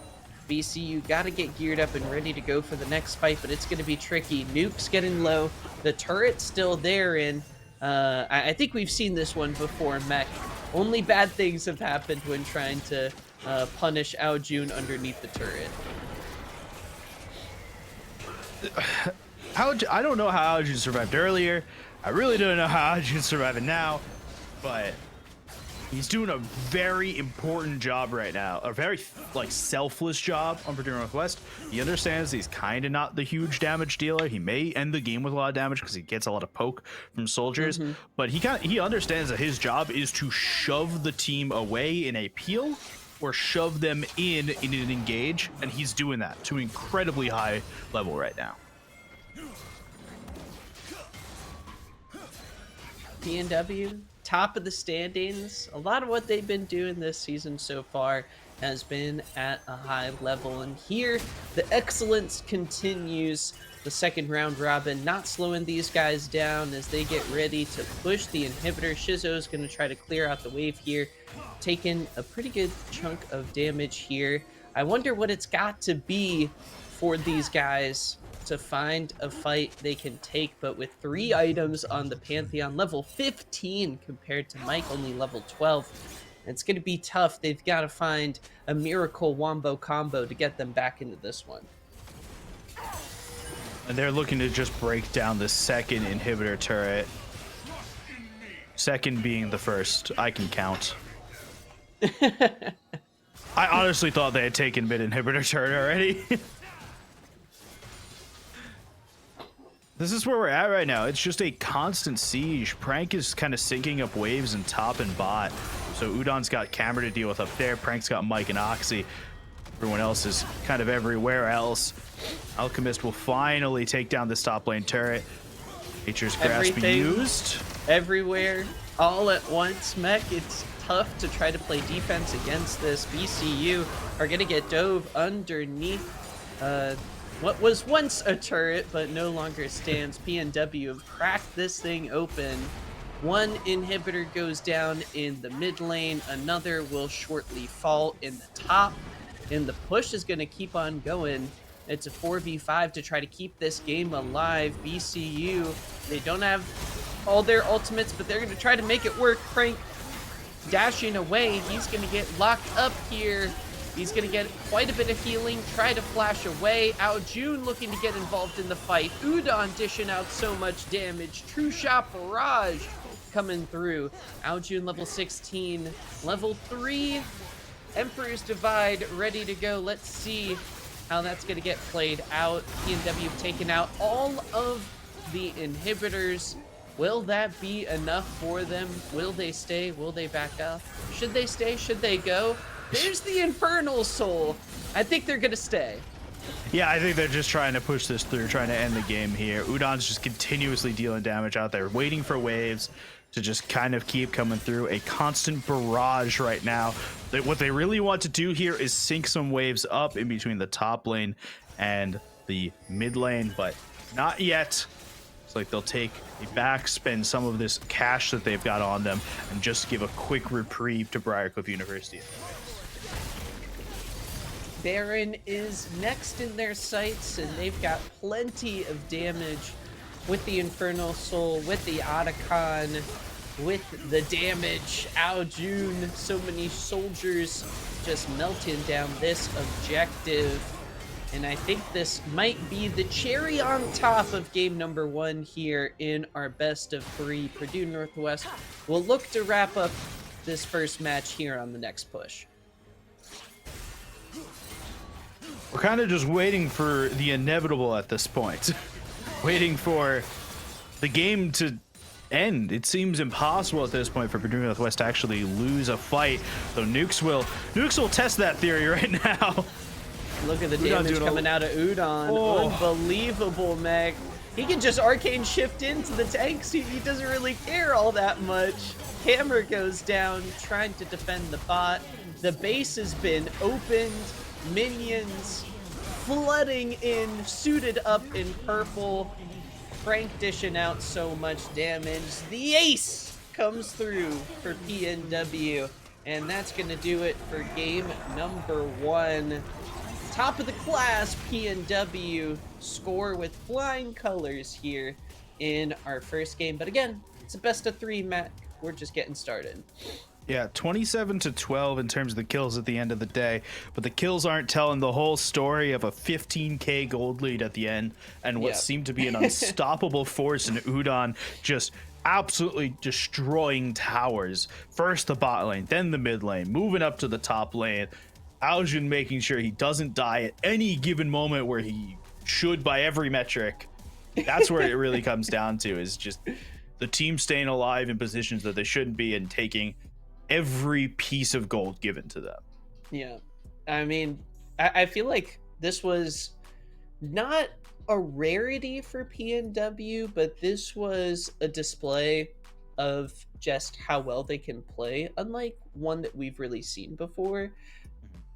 BCU got to get geared up and ready to go for the next fight, but it's going to be tricky. Nuke's getting low. The turret's still there, and I think we've seen this one before, MEC. Only bad things have happened when trying to punish Aljun underneath the turret. I don't know how Aljun survived earlier. I really don't know how Aljun's surviving now, but he's doing a very important job right now, a very selfless job on Purdue Northwest. He understands he's kind of not the huge damage dealer. He may end the game with a lot of damage because he gets a lot of poke from soldiers, but he understands that his job is to shove the team away in a peel or shove them in an engage, and he's doing that to an incredibly high level right now. PNW top of the standings. A lot of what they've been doing this season so far has been at a high level. And here, the excellence continues. The second round robin not slowing these guys down as they get ready to push the inhibitor. Shizo's going to try to clear out the wave here, taking a pretty good chunk of damage here. I wonder what it's got to be for these guys to find a fight they can take, but with 3 items on the Pantheon, level 15 compared to Mike, only level 12. It's going to be tough. They've got to find a miracle wombo combo to get them back into this one. And they're looking to just break down the second inhibitor turret. Second being the first. I can count. I honestly thought they had taken mid inhibitor turret already. This is where we're at right now. It's just a constant siege. Prank is kind of syncing up waves in top and bot. So Udon's got camera to deal with up there. Prank's got Mike and Oxy. Everyone else is kind of everywhere else. Alchemist will finally take down this top lane turret. Nature's Grasp Everything, used. everywhere, all at once. MEC, it's tough to try to play defense against this. BCU are going to get dove underneath what was once a turret, but no longer stands. PNW have cracked this thing open. One inhibitor goes down in the mid lane. Another will shortly fall in the top. And the push is going to keep on going. It's a 4v5 to try to keep this game alive. BCU, they don't have all their ultimates, but they're going to try to make it work. Prank dashing away. He's going to get locked up here. He's going to get quite a bit of healing, try to flash away. Ao Jun looking to get involved in the fight. Udon dishing out so much damage. True Shot Barrage coming through. Ao Jun level 16. Level 3. Emperor's Divide ready to go. Let's see how that's going to get played out. PNW taking out all of the inhibitors. Will that be enough for them? Will they stay? Will they back up? Should they stay? Should they go? There's the Infernal Soul. I think they're going to stay. Yeah, I think they're just trying to push this through, trying to end the game here. Udon's just continuously dealing damage out there, waiting for waves to just kind of keep coming through. A constant barrage right now. What they really want to do here is sink some waves up in between the top lane and the mid lane, but not yet. It's like they'll take a back, spend some of this cash that they've got on them, and just give a quick reprieve to Briarcliff University. Baron is next in their sights, and they've got plenty of damage with the Infernal Soul, with the Otacon, with the damage. Ao Jun, so many soldiers just melting down this objective. And I think this might be the cherry on top of game number 1 here in our best of 3. Purdue Northwest will look to wrap up this first match here on the next push. We're kind of just waiting for the inevitable at this point. Waiting for the game to end. It seems impossible at this point for Purdue Northwest to actually lose a fight. So Nukes will test that theory right now. Look at the damage coming out of Udon. Oh. Unbelievable, MEC. He can just arcane shift into the tanks. He doesn't really care all that much. Hammer goes down, trying to defend the bot. The base has been opened. Minions flooding in, suited up in purple. Frank dishing out so much damage. The ace comes through for PNW. And that's going to do it for game number 1. Top of the class, PNW score with flying colors here in our first game. But again, it's a best of 3 match. We're just getting started. Yeah, 27-12 in terms of the kills at the end of the day, but the kills aren't telling the whole story of a 15k gold lead at the end and what seemed to be an unstoppable force in Udon just absolutely destroying towers. First the bot lane, then the mid lane, moving up to the top lane. Ao Jun making sure he doesn't die at any given moment where he should by every metric. That's where it really comes down to, is just the team staying alive in positions that they shouldn't be and taking every piece of gold given to them. Yeah, I mean, I feel like this was not a rarity for PNW, but this was a display of just how well they can play, unlike one that we've really seen before.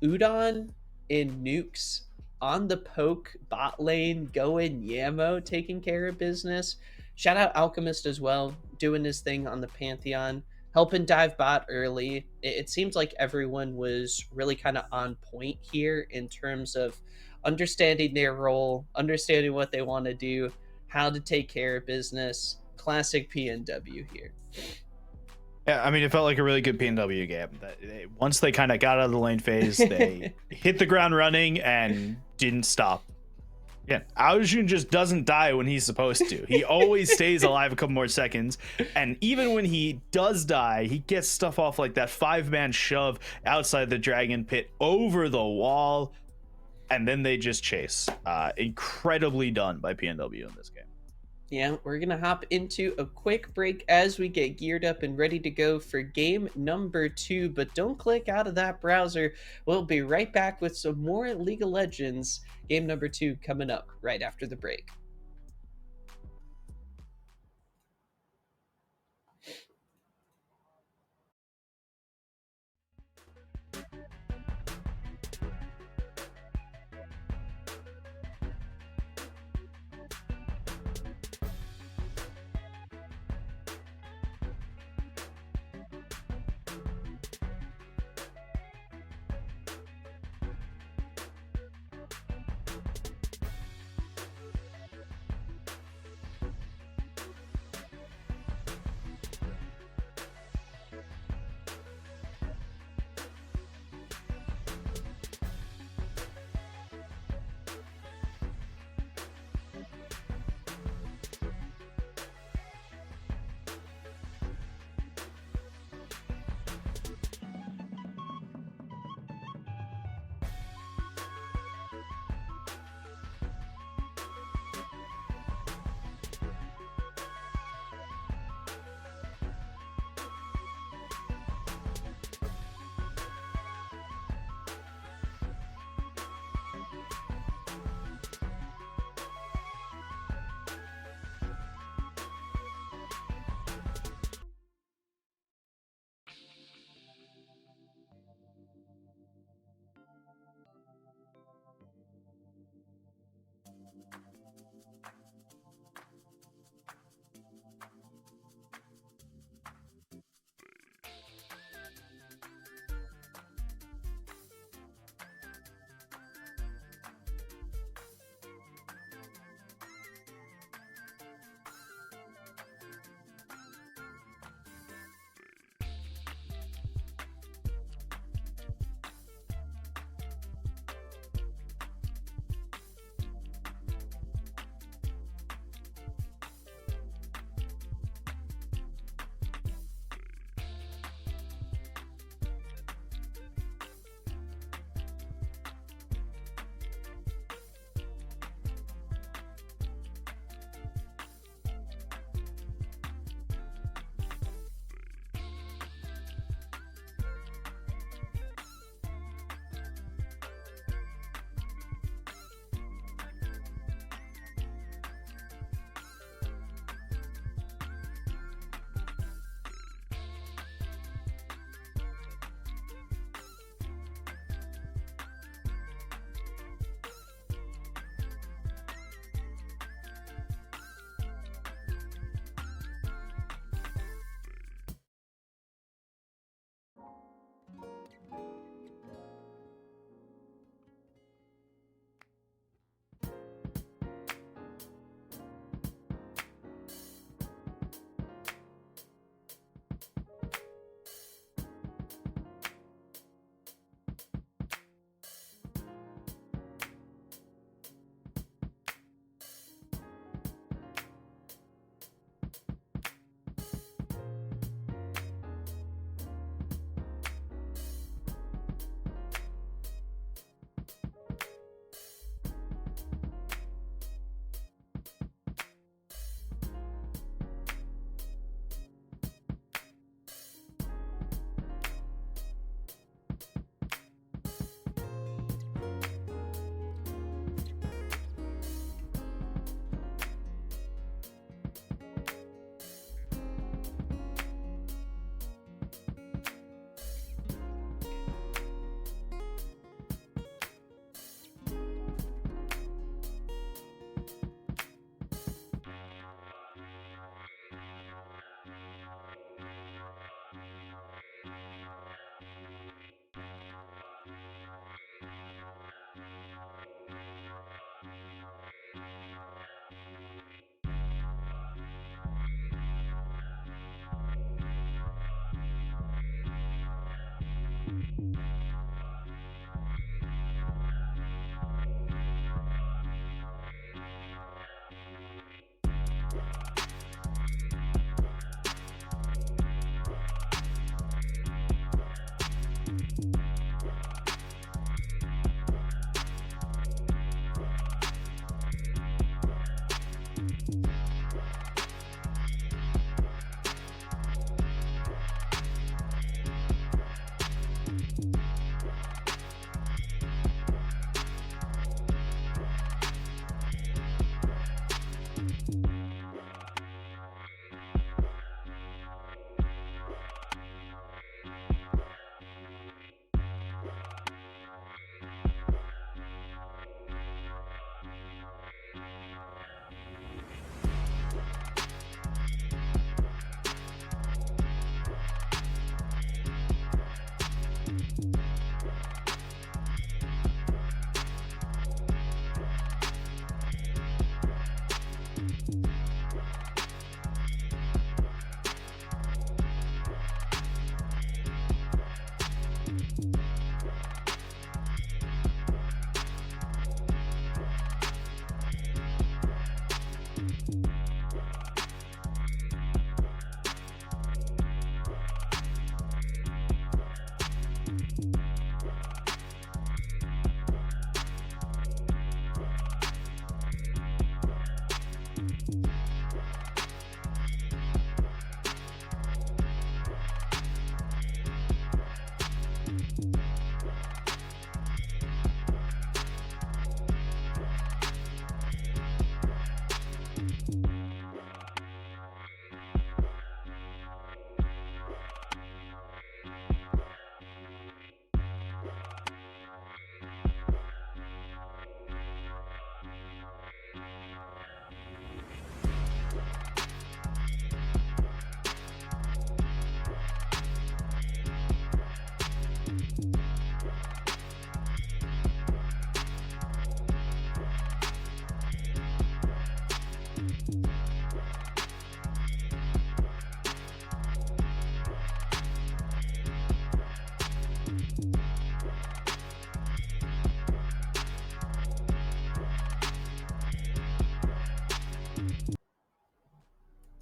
Udon in nukes on the poke bot lane, going Yamo, taking care of business. Shout out Alchemist as well, doing his thing on the Pantheon, helping dive bot early. It seems like everyone was really kind of on point here in terms of understanding their role, understanding what they want to do, how to take care of business. Classic PNW here. Yeah, I mean, it felt like a really good PNW game. Once they kind of got out of the lane phase, they hit the ground running and didn't stop. Yeah, Aojun just doesn't die when he's supposed to. He always stays alive a couple more seconds. And even when he does die, he gets stuff off like that 5-man shove outside the dragon pit over the wall. And then they just chase. Incredibly done by PNW in this game. Yeah, we're going to hop into a quick break as we get geared up and ready to go for game number 2. But don't click out of that browser. We'll be right back with some more League of Legends. Game number 2 coming up right after the break.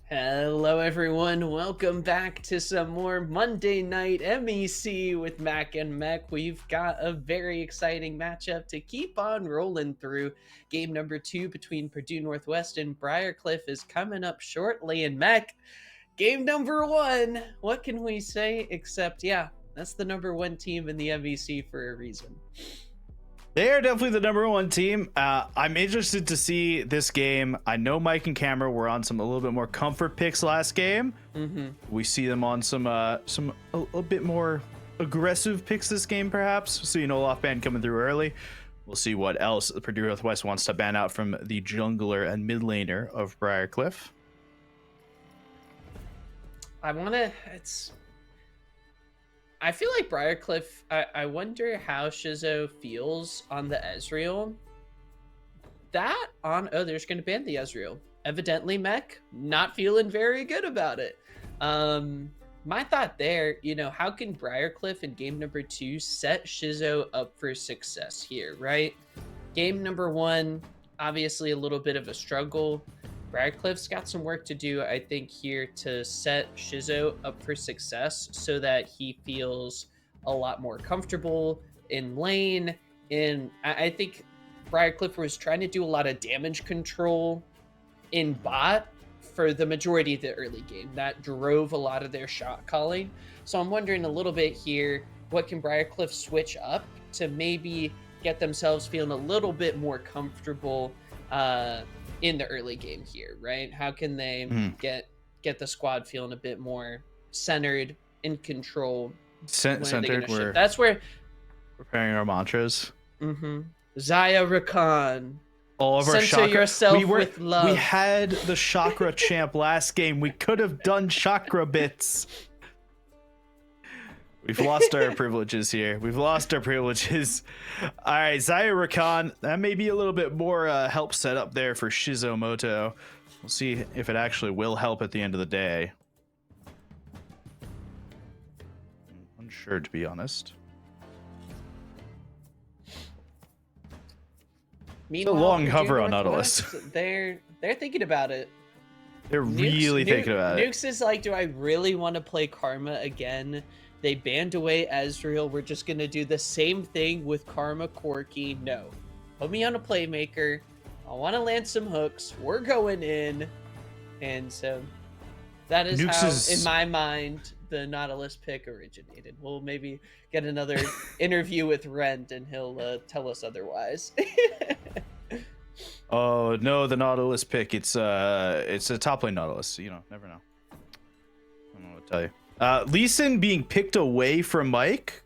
Hello, everyone. Welcome back to some more Monday Night MEC with Mac and MEC. We've got a very exciting matchup to keep on rolling through. Game number 2 between Purdue Northwest and Briar is coming up shortly. And MEC, game number 1. What can we say except, yeah, that's the number 1 team in the MEC for a reason. They are definitely the number 1 team. I'm interested to see this game. I know Mike and Cameron were on a little bit more comfort picks last game. We see them on a bit more aggressive picks this game, perhaps. So Olaf ban coming through early. We'll see what else Purdue Northwest wants to ban out from the jungler and mid laner of Briar. I feel like Briar, I wonder how Shizzo feels on the Ezreal. Oh, they're just going to ban the Ezreal. Evidently, MEC not feeling very good about it. My thought there, how can Briar in game number 2 set Shizzo up for success here, right? Game number 1, obviously a little bit of a struggle. Briarcliff's got some work to do, I think, here to set Shizzo up for success so that he feels a lot more comfortable in lane. And I think Briarcliff was trying to do a lot of damage control in bot for the majority of the early game. That drove a lot of their shot calling. So I'm wondering a little bit here, what can Briarcliff switch up to maybe get themselves feeling a little bit more comfortable in the early game here, right? How can they get the squad feeling a bit more centered, in control? Centered. That's where preparing our mantras. Zaya Rakan. All of our Center yourself with love. We had the chakra champ last game. We could have done chakra bits. We've lost our privileges here. All right, Zaya Rakan. That may be a little bit more help set up there for Shizomoto. We'll see if it actually will help at the end of the day. I'm unsure, to be honest. Meanwhile, it's a long Purdue hover on Northwest, Nautilus. They're thinking about it. They're really thinking about it. Nukes is like, do I really want to play Karma again? They banned away Ezreal. We're just going to do the same thing with Karma Corki. No. Put me on a playmaker. I want to land some hooks. We're going in. And so that is how, in my mind, the Nautilus pick originated. We'll maybe get another interview with Rent and he'll tell us otherwise. Oh, no, the Nautilus pick. It's a top lane Nautilus. Never know. I don't know what to tell you. Lee Sin being picked away from Mike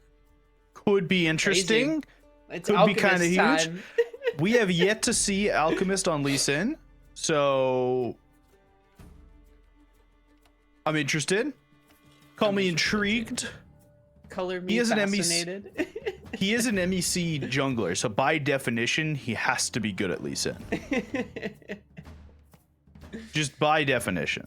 could be interesting. It's could be kind of huge. Time. We have yet to see Alchemist on Lee Sin, so I'm interested. Call me intrigued. Color me fascinated. He is an MEC jungler, so by definition, he has to be good at Lee Sin. Just by definition.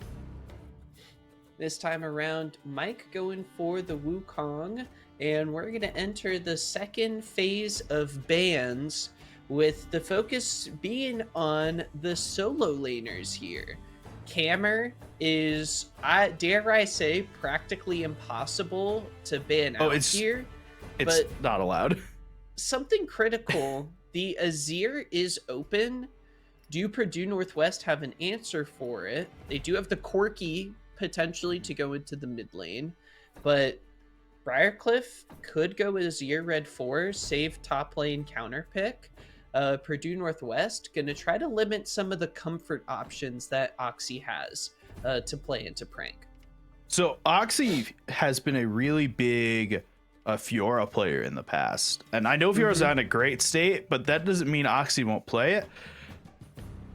This time around, Mike going for the Wukong, and we're going to enter the second phase of bans with the focus being on the solo laners here. Cammer is, dare I say, practically impossible to ban out here. It's not allowed. Something critical, the Azir is open. Do Purdue Northwest have an answer for it? They do have the Corki potentially to go into the mid lane, but Briarcliff could go with Azir Red 4, save top lane counter pick. Purdue Northwest gonna try to limit some of the comfort options that Oxy has to play into Prank. So Oxy has been a really big Fiora player in the past, and I know Fiora's not in a great state, but that doesn't mean Oxy won't play it.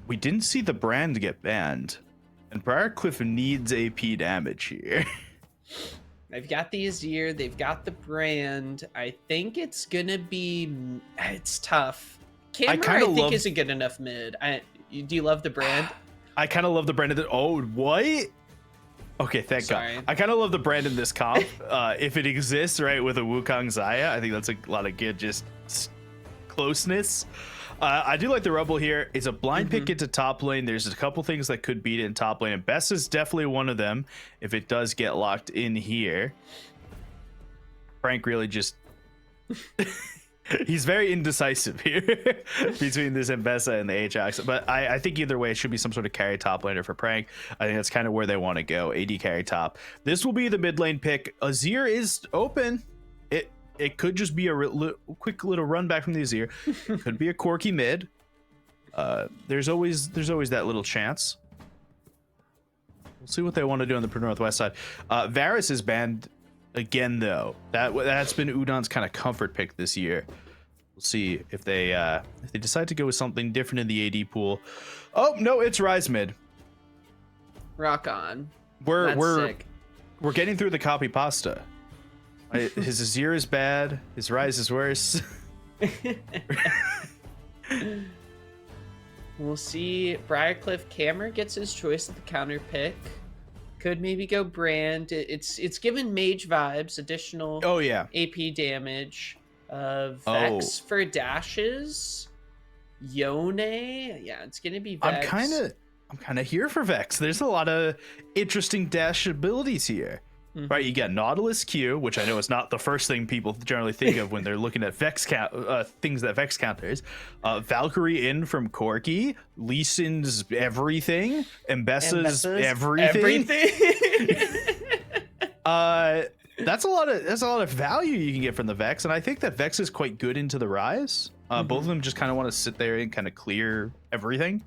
We didn't see the brand get banned, and Briarcliff needs AP damage here. They've got the Azir, they've got the brand. I think it's gonna be, it's tough. Camera, I think, isn't good enough mid. Do you love the brand? I kind of love the brand. Oh, what? Okay, thank God. I kind of love the brand in this comp. If it exists, right, with a Wukong Zaya, I think that's a lot of good just closeness. I do like the Rumble here. It's a blind pick into top lane. There's a couple things that could beat it in top lane, and Best is definitely one of them if it does get locked in here. Frank really just... He's very indecisive here between this Mbessa and the Ajax, but I think either way it should be some sort of carry top laner for Prank. I think that's kind of where they want to go. AD carry top. This will be the mid lane pick. Azir is open. It could just be a quick little run back from the Azir. Could be a Corki mid. There's always that little chance. We'll see what they want to do on the Northwest side. Varus is banned again, though. That's been Udon's kind of comfort pick this year. We'll see if they decide to go with something different in the AD pool. Oh no, it's Rise mid. Rock on. We're getting through the copy pasta. His Azir is bad. His Rise is worse. We'll see. Briarcliff Cameron gets his choice at the counter pick. Could maybe go Brand. It's given mage vibes. Additional AP damage. Vex for dashes. Yone. Yeah, it's gonna be Vex. I'm kind of here for Vex. There's a lot of interesting dash abilities here. Right, you got Nautilus Q, which I know is not the first thing people generally think of when they're looking at Vex things that Vex counters. Valkyrie in from Corki, Lee Sin's everything, Mbessa's everything. That's a lot of value you can get from the Vex, and I think that Vex is quite good into the Rise. Both of them just kind of want to sit there and kind of clear everything.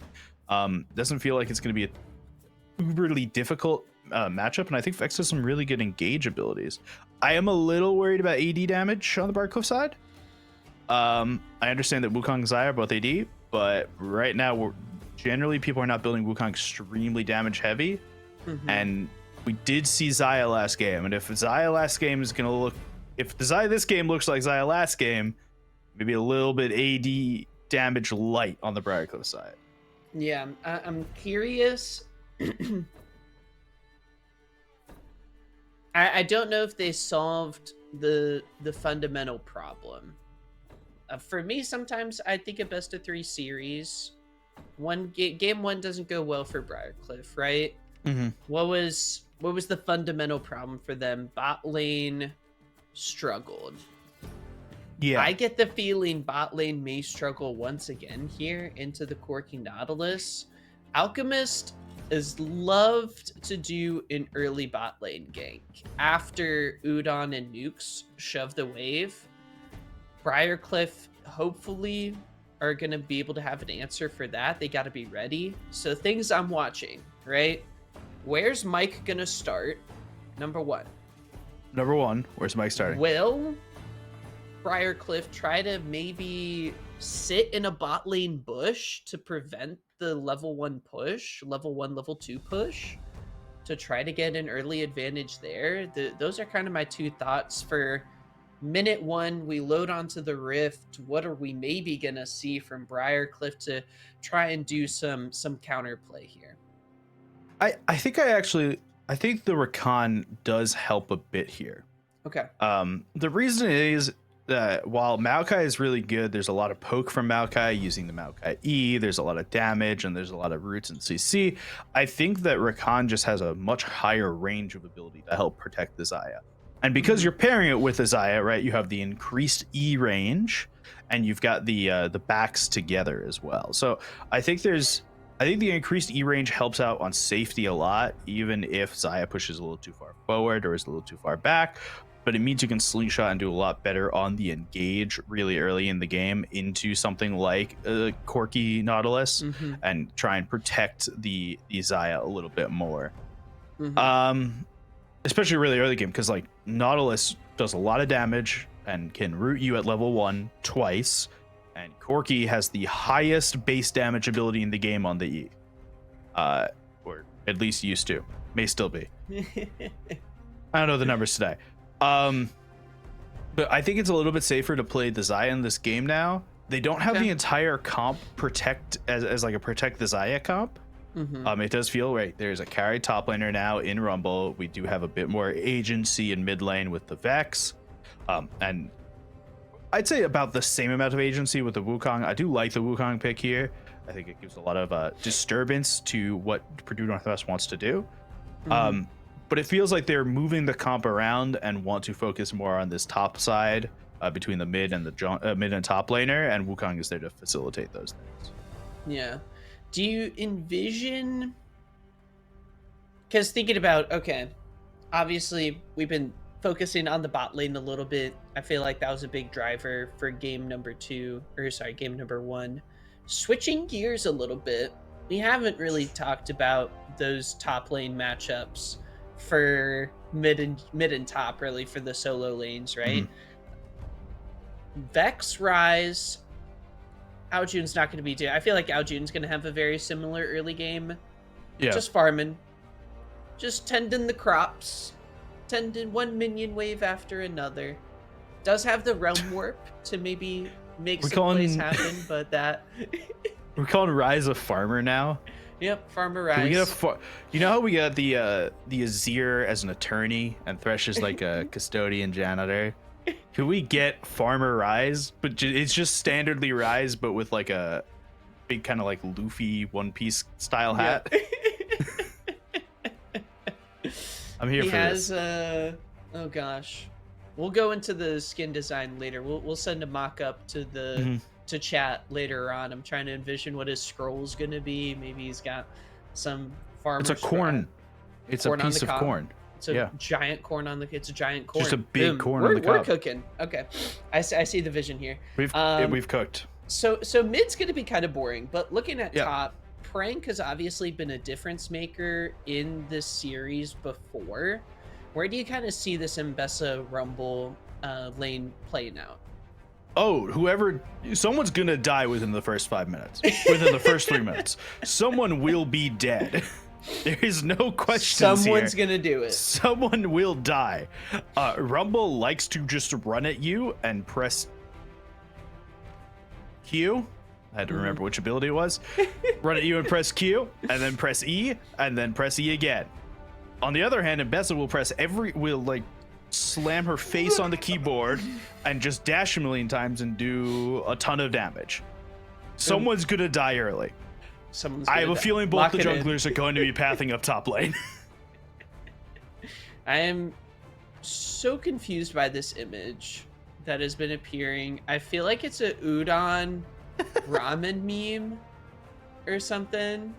Doesn't feel like it's going to be a uberly difficult matchup, and I think Vex has some really good engage abilities. I am a little worried about AD damage on the Barcliff side. I understand that Wukong and Xayah are both AD, but right now generally people are not building Wukong extremely damage heavy, and we did see Xayah last game, and if Xayah last game is going to look, if the Xayah this game looks like Xayah last game, maybe a little bit AD damage light on the Briarcliff side. Yeah, I'm curious. I don't know if they solved the fundamental problem. For me, sometimes I think a best of 3 series. Game 1 doesn't go well for Briarcliff, right? What was the fundamental problem for them? Bot lane struggled. Yeah, I get the feeling bot lane may struggle once again here into the Corki Nautilus. Alchemist is loved to do an early bot lane gank. After Udon and Nukes shove the wave, Briarcliff hopefully are going to be able to have an answer for that. They got to be ready. So things I'm watching, right? Where's Mike going to start? Number one, where's Mike starting? Will Briarcliff try to maybe sit in a bot lane bush to prevent the level 1 push, level 1, level 2 push, to try to get an early advantage there? Those are kind of my 2 thoughts for minute 1. We load onto the Rift. What are we maybe gonna see from Briarcliff to try and do some counterplay here? I think the Rakan does help a bit here. Okay. The reason is that while Maokai is really good, there's a lot of poke from Maokai using the Maokai E, there's a lot of damage, and there's a lot of roots in CC. I think that Rakan just has a much higher range of ability to help protect the Xayah. And because you're pairing it with the Xayah, right, you have the increased E range, and you've got the backs together as well. So I think the increased E range helps out on safety a lot, even if Xayah pushes a little too far forward or is a little too far back. But it means you can slingshot and do a lot better on the engage really early in the game into something like Corki Nautilus and try and protect the Xayah a little bit more. Especially really early game, because like Nautilus does a lot of damage and can root you at level 1 twice, and Corki has the highest base damage ability in the game on the E. Or at least used to. May still be. I don't know the numbers today. But I think it's a little bit safer to play the Xayah in this game now. They don't have the entire comp protect as like a protect the Xayah comp. It does feel right. There's a carry top laner now in Rumble. We do have a bit more agency in mid lane with the Vex. And I'd say about the same amount of agency with the Wukong. I do like the Wukong pick here. I think it gives a lot of disturbance to what Purdue Northwest wants to do. But it feels like they're moving the comp around and want to focus more on this top side between the mid and the mid and top laner, and Wukong is there to facilitate those things. Yeah. Do you envision? Because thinking about, okay, obviously we've been focusing on the bot lane a little bit. I feel like that was a big driver for game number 1. Switching gears a little bit, we haven't really talked about those top lane matchups for mid and top, really, for the solo lanes, right? Vex Rise. Aojune's not going to be doing. I feel like Aojune's going to have a very similar early game. Yeah. Just farming, just tending the crops, tending one minion wave after another. Does have the realm warp to maybe make some plays happen, but that we're calling Rise a farmer now. Yep, farmer Rise. Can we get you know how we got the Azir as an attorney and Thresh is like a custodian janitor? Can we get farmer Rise? But it's just standardly Rise, but with like a big kind of like Luffy One Piece style hat. I'm here for this. He has oh gosh, we'll go into the skin design later. We'll send a mock-up to the to chat later on. I'm trying to envision what his scroll's gonna be. Maybe he's got some farmer. It's a corn. It's a piece of corn. It's a giant corn on the. It's a giant corn. Just a big corn on the We're cob. cooking. Okay, I see the vision here. We've cooked. So mid's gonna be kind of boring, but looking at top, Prank has obviously been a difference maker in this series before. Where do you kind of see this Mbessa Rumble lane playing out? Oh, someone's gonna die within the first 5 minutes. Within the first 3 minutes, someone will be dead. There is no question. Someone's gonna do it. Someone will die. Rumble likes to just run at you and press Q. I had to remember which ability it was. Run at you and press Q, and then press E, and then press E again. On the other hand, Mbessa will slam her face on the keyboard and just dash a million times and do a ton of damage. Someone's gonna die early. I have a feeling both the junglers are going to be pathing up top lane. I am so confused by this image that has been appearing. I feel like it's a udon ramen meme or something,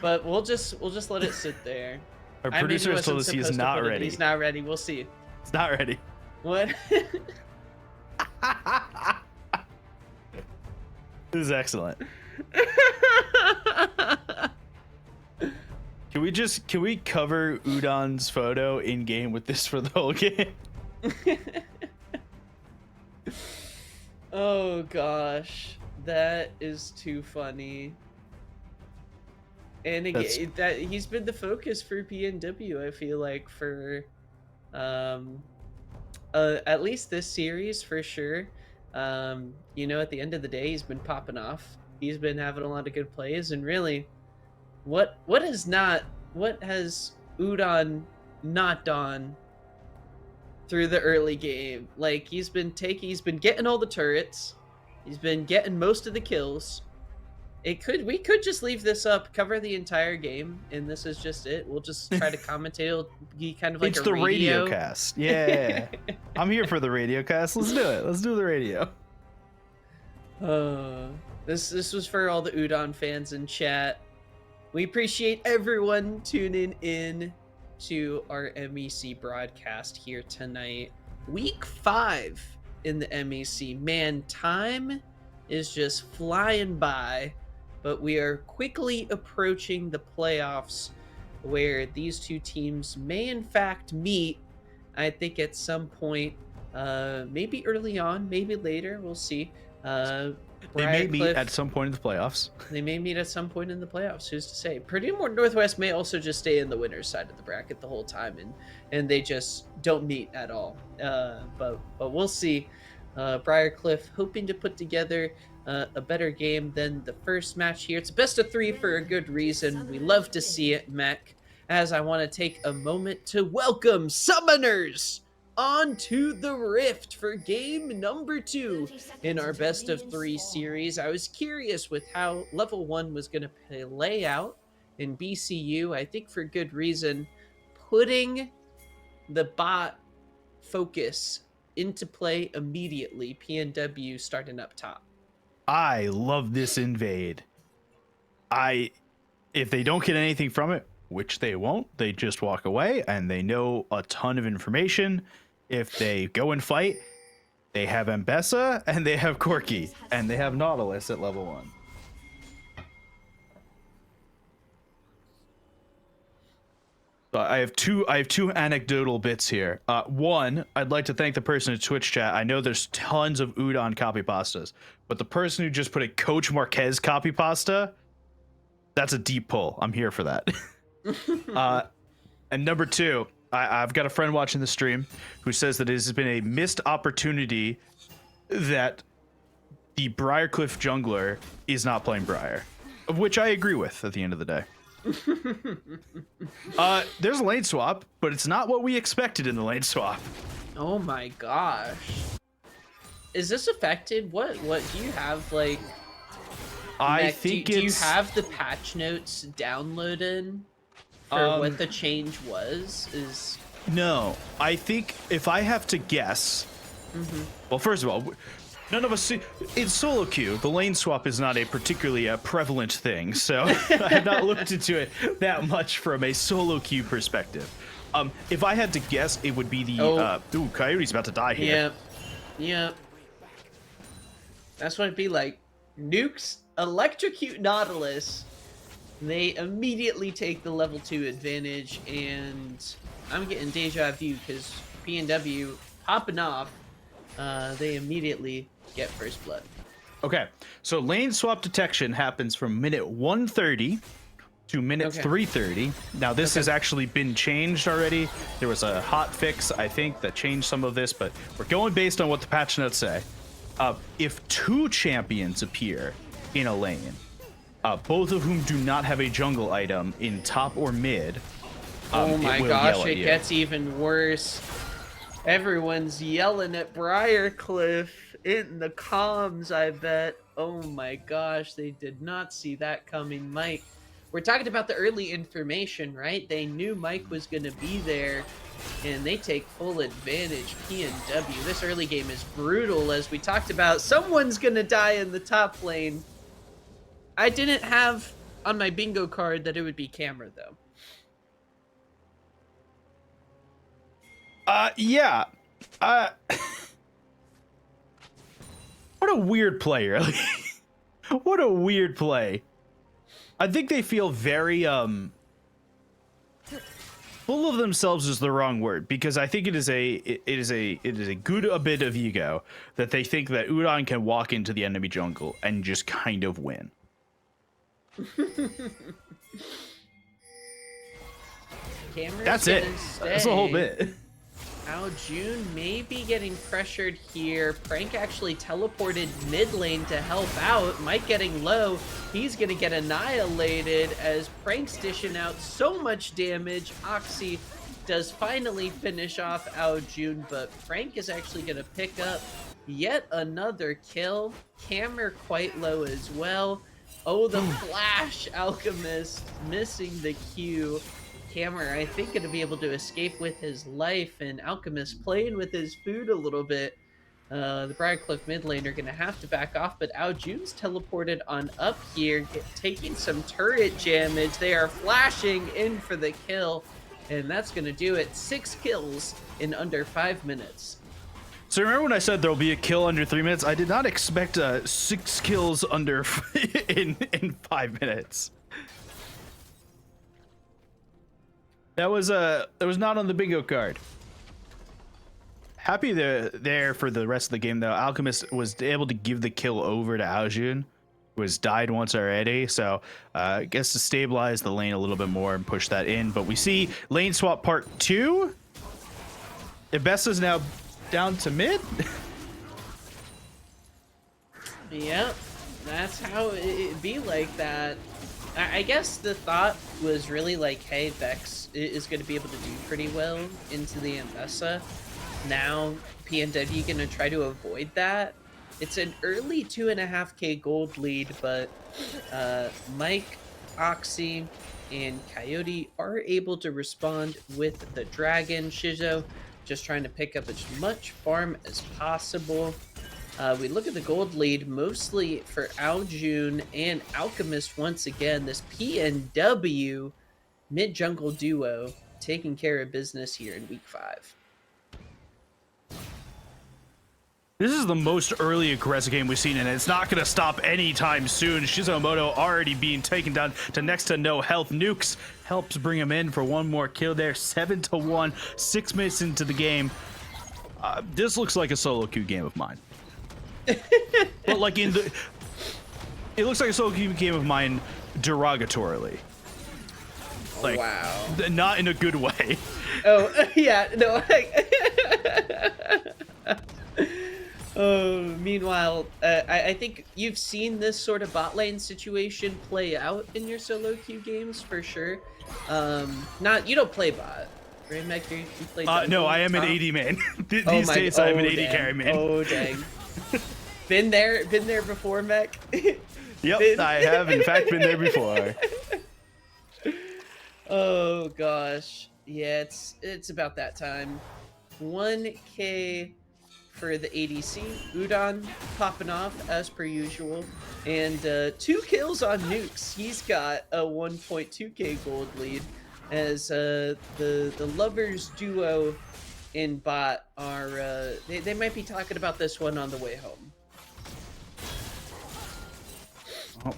but we'll just let it sit there. Our producer has told us he is not ready. He's not ready. We'll see. It's not ready. What? This is excellent. Can we cover Udon's photo in game with this for the whole game? Oh gosh, that is too funny. And again, that he's been the focus for PNW, I feel like, for at least this series for sure. You know, at the end of the day, he's been popping off. He's been having a lot of good plays, and really, what has Udon not done through the early game? Like, he's been getting all the turrets, he's been getting most of the kills. We could just leave this up, cover the entire game, and this is just it. We'll just try to commentate. It'll be kind of like it's the radio cast. Yeah. I'm here for the radio cast. Let's do it. Let's do the radio. This was for all the Udon fans in chat. We appreciate everyone tuning in to our MEC broadcast here tonight. Week 5 in the MEC. Man, time is just flying by, but we are quickly approaching the playoffs where these two teams may in fact meet. I think at some point, maybe early on, maybe later, we'll see. They may meet at some point in the playoffs. They may meet at some point in the playoffs. Who's to say? Purdue Northwest may also just stay in the winner's side of the bracket the whole time, and they just don't meet at all. But we'll see. Briar hoping to put together a better game than the first match here. It's a best of 3 for a good reason. We love to see it, MEC. As I want to take a moment to welcome Summoners on to the Rift for game number 2 in our best of 3 series. I was curious with how level 1 was going to play out in BCU. I think for good reason, putting the bot focus into play immediately. PNW starting up top. I love this invade. If they don't get anything from it, which they won't, they just walk away, and they know a ton of information. If they go and fight, they have Mbessa, and they have Corki, and they have Nautilus at level 1. I have two anecdotal bits here. One, I'd like to thank the person in Twitch chat. I know there's tons of Udon copy pastas, but the person who just put a Coach Marquez copy pasta, that's a deep pull. I'm here for that. And number 2, I've got a friend watching the stream who says that it has been a missed opportunity that the Briarcliff jungler is not playing Briar, of which I agree with at the end of the day. There's a lane swap, but it's not what we expected in the lane swap. Oh my gosh. Is this affected? What do you have, like... I think do you have the patch notes downloaded for what the change was? No, I think if I have to guess, well, first of all, none of us see in solo queue. The lane swap is not a particularly prevalent thing, so I have not looked into it that much from a solo queue perspective. If I had to guess, it would be the Coyote's about to die here. Yep. That's what it'd be like. Nukes electrocute Nautilus. They immediately take the level 2 advantage, and I'm getting deja vu because PNW popping off. They immediately get first blood. Okay, so lane swap detection happens from minute 130 to minute 330. Now this has actually been changed already. There was a hot fix, I think, that changed some of this, but we're going based on what the patch notes say. If 2 champions appear in a lane, both of whom do not have a jungle item in top or mid, oh my gosh, it gets even worse. Everyone's yelling at Briarcliff in the comms, I bet. Oh my gosh, they did not see that coming. Mike, we're talking about the early information, right? They knew Mike was going to be there, and they take full advantage. PNW, this early game is brutal, as we talked about. Someone's going to die in the top lane. I didn't have on my bingo card that it would be Camera, though. Yeah. What a weird play, really. What a weird play. I think they feel very, full of themselves is the wrong word, because I think it is a good bit of ego that they think that Udon can walk into the enemy jungle and just kind of win. That's it. That's the whole bit. Ao Jun may be getting pressured here. Prank actually teleported mid lane to help out. Mike getting low. He's gonna get annihilated as Prank's dishing out so much damage. Oxy does finally finish off Ao Jun, but Prank is actually gonna pick up yet another kill. Camera quite low as well. Oh, the flash! Alchemist missing the Q. Camera, I think, going to be able to escape with his life, and Alchemist playing with his food a little bit. The Briarcliff mid lane are going to have to back off, but Ao Jun's teleported on up here, taking some turret damage. They are flashing in for the kill, and that's going to do it. 6 kills in under 5 minutes. So remember when I said there'll be a kill under 3 minutes? I did not expect 6 kills under in 5 minutes. That was not on the bingo card. Happy there for the rest of the game though. Alchemist was able to give the kill over to Ao Jun, who has died once already. So I guess to stabilize the lane a little bit more and push that in. But we see lane swap part 2. Ibessa's now down to mid. Yep, that's how it be like that. I guess the thought was really like, hey, Vex is going to be able to do pretty well into the Mbessa. now PNW gonna try to avoid that. It's an early 2.5K gold lead, but Mike, Oxy, and Coyote are able to respond with the Dragon. Shizo just trying to pick up as much farm as possible. We look at the gold lead mostly for Aljun and Alchemist once again. This PNW mid-jungle duo taking care of business here in week 5. This is the most early aggressive game we've seen, and it's not going to stop anytime soon. Shizumoto already being taken down to next to no health. Nukes helps bring him in for one more kill there. 7-1, 6 minutes into the game. This looks like a solo queue game of mine. But like it looks like a solo queue game of mine derogatorily. Like, wow. Not in a good way. Oh, yeah, no. Meanwhile, I think you've seen this sort of bot lane situation play out in your solo queue games for sure. You don't play bot, right, MEC? You play no, I am an AD man. These days, I'm an AD carry man. Oh dang! been there before, MEC. Yep, I have in fact been there before. Oh gosh, yeah, it's about that time. 1K for the ADC. Udon popping off as per usual, and 2 kills on Nukes. He's got a 1.2K gold lead, as the lovers duo in bot are they might be talking about this one on the way home. Oh.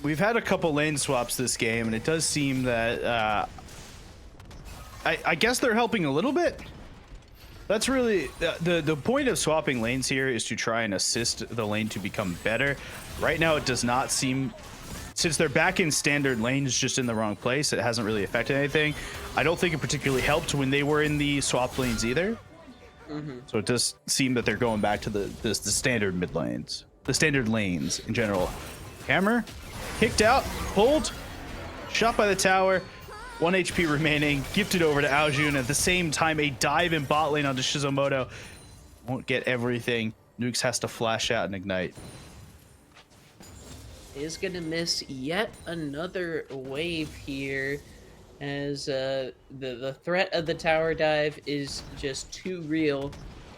We've had a couple lane swaps this game, and it does seem that I guess they're helping a little bit. That's really the point of swapping lanes here, is to try and assist the lane to become better. Right now, it does not seem, since they're back in standard lanes just in the wrong place, it hasn't really affected anything. I don't think it particularly helped when they were in the swap lanes either. So it does seem that they're going back to the standard mid lanes, the standard lanes in general. Hammer kicked out, pulled, shot by the tower. 1 HP remaining, gifted over to Aljun. At the same time, a dive in bot lane onto Shizumoto. Won't get everything. Nukes has to flash out and ignite. Is gonna miss yet another wave here, as the threat of the tower dive is just too real.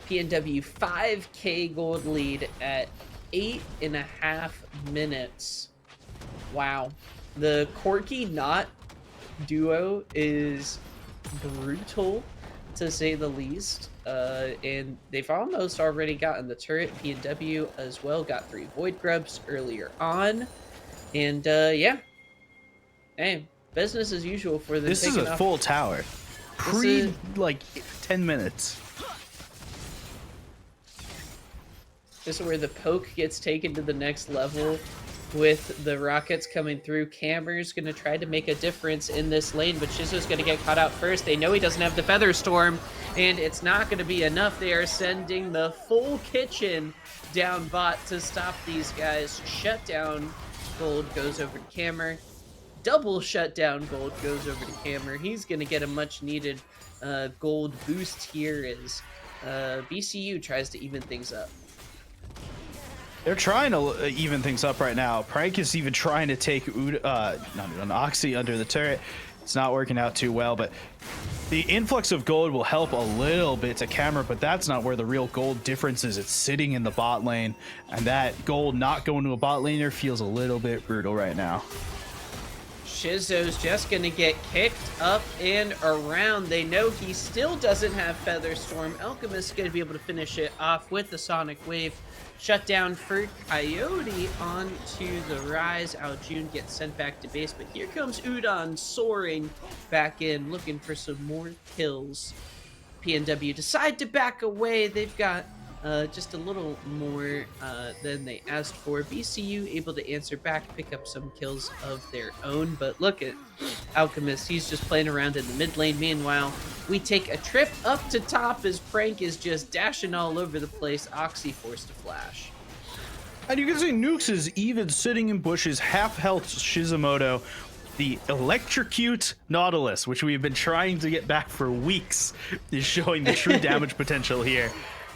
PNW 5K gold lead at 8.5 minutes. Wow. The Corky Knot duo is brutal, to say the least, and they've almost already gotten the turret. PNW as well got 3 Void Grubs earlier on, and yeah, hey, business as usual for them. This is a full tower like 10 minutes. This is where the poke gets taken to the next level. With the rockets coming through, Cammer's going to try to make a difference in this lane, but Shizo's going to get caught out first. They know he doesn't have the Feather Storm, and it's not going to be enough. They are sending the full kitchen down bot to stop these guys. Shutdown gold goes over to Cammer. Double shutdown gold goes over to Cammer. He's going to get a much-needed gold boost here as BCU tries to even things up. They're trying to even things up right now. Prank is even trying to take an Oxy under the turret. It's not working out too well, but the influx of gold will help a little bit to Camera, but that's not where the real gold difference is. It's sitting in the bot lane, and that gold not going to a bot laner feels a little bit brutal right now. Shizo's just going to get kicked up and around. They know he still doesn't have Feather Storm. Alchemist's going to be able to finish it off with the Sonic Wave. Shut down for Coyote onto the rise. Aljun gets sent back to base, but here comes Udon soaring back in, looking for some more kills. PNW decide to back away. They've got just a little more than they asked for. BCU able to answer back, pick up some kills of their own, but look at Alchemist. He's just playing around in the mid lane. Meanwhile, we take a trip up to top as Prank is just dashing all over the place. Oxy forced to flash. And you can see Nukes is even sitting in bushes, half health Shizumoto. The Electrocute Nautilus, which we've been trying to get back for weeks, is showing the true damage potential here.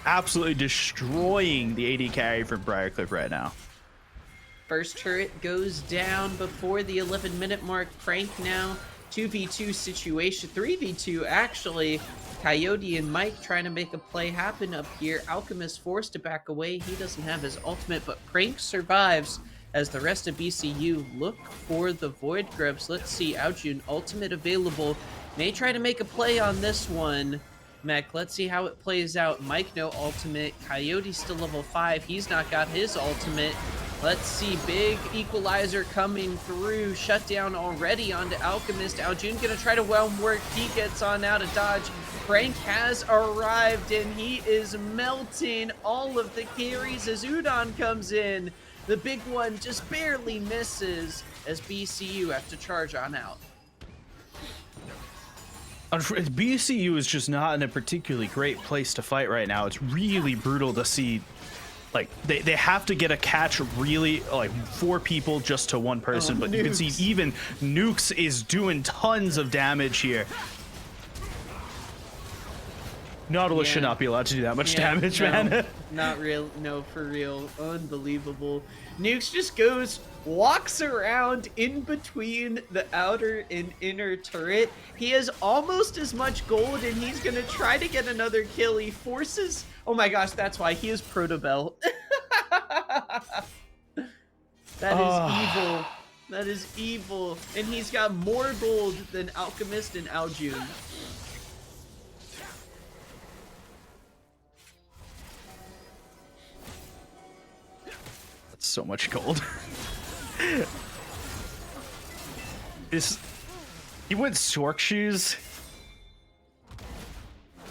Absolutely destroying the AD carry from Briarcliff right now. First turret goes down before the 11-minute mark. Prank now 2v2 situation, 3v2 actually. Coyote and Mike trying to make a play happen up here. Alchemist forced to back away. He doesn't have his ultimate, but Prank survives as the rest of BCU look for the Void Grubs. Let's see, Aojun ultimate available. May try to make a play on this one. MEC, let's see how it plays out. Mike no ultimate. Coyote still level 5. He's not got his ultimate. Let's see, big equalizer coming through. Shutdown already onto Alchemist. Aojun gonna try to whelm work. He gets on out of dodge. Frank has arrived and he is melting all of the carries as Udon comes in. The big one just barely misses as BCU have to charge on out. BCU is just not in a particularly great place to fight right now. It's really brutal to see. Like, they have to get a catch really, like, 4 people just to 1 person. But you can see even Nukes is doing tons of damage here. Nautilus should not be allowed to do that much damage, man. Not real. No, for real. Unbelievable. Nukes just goes, walks around in between the outer and inner turret. He has almost as much gold, and he's going to try to get another kill. He forces... Oh my gosh, that's why. He is Protobell. That is evil. That is evil. And he's got more gold than Alchemist and Aojun. So much gold. He went Sork Shoes.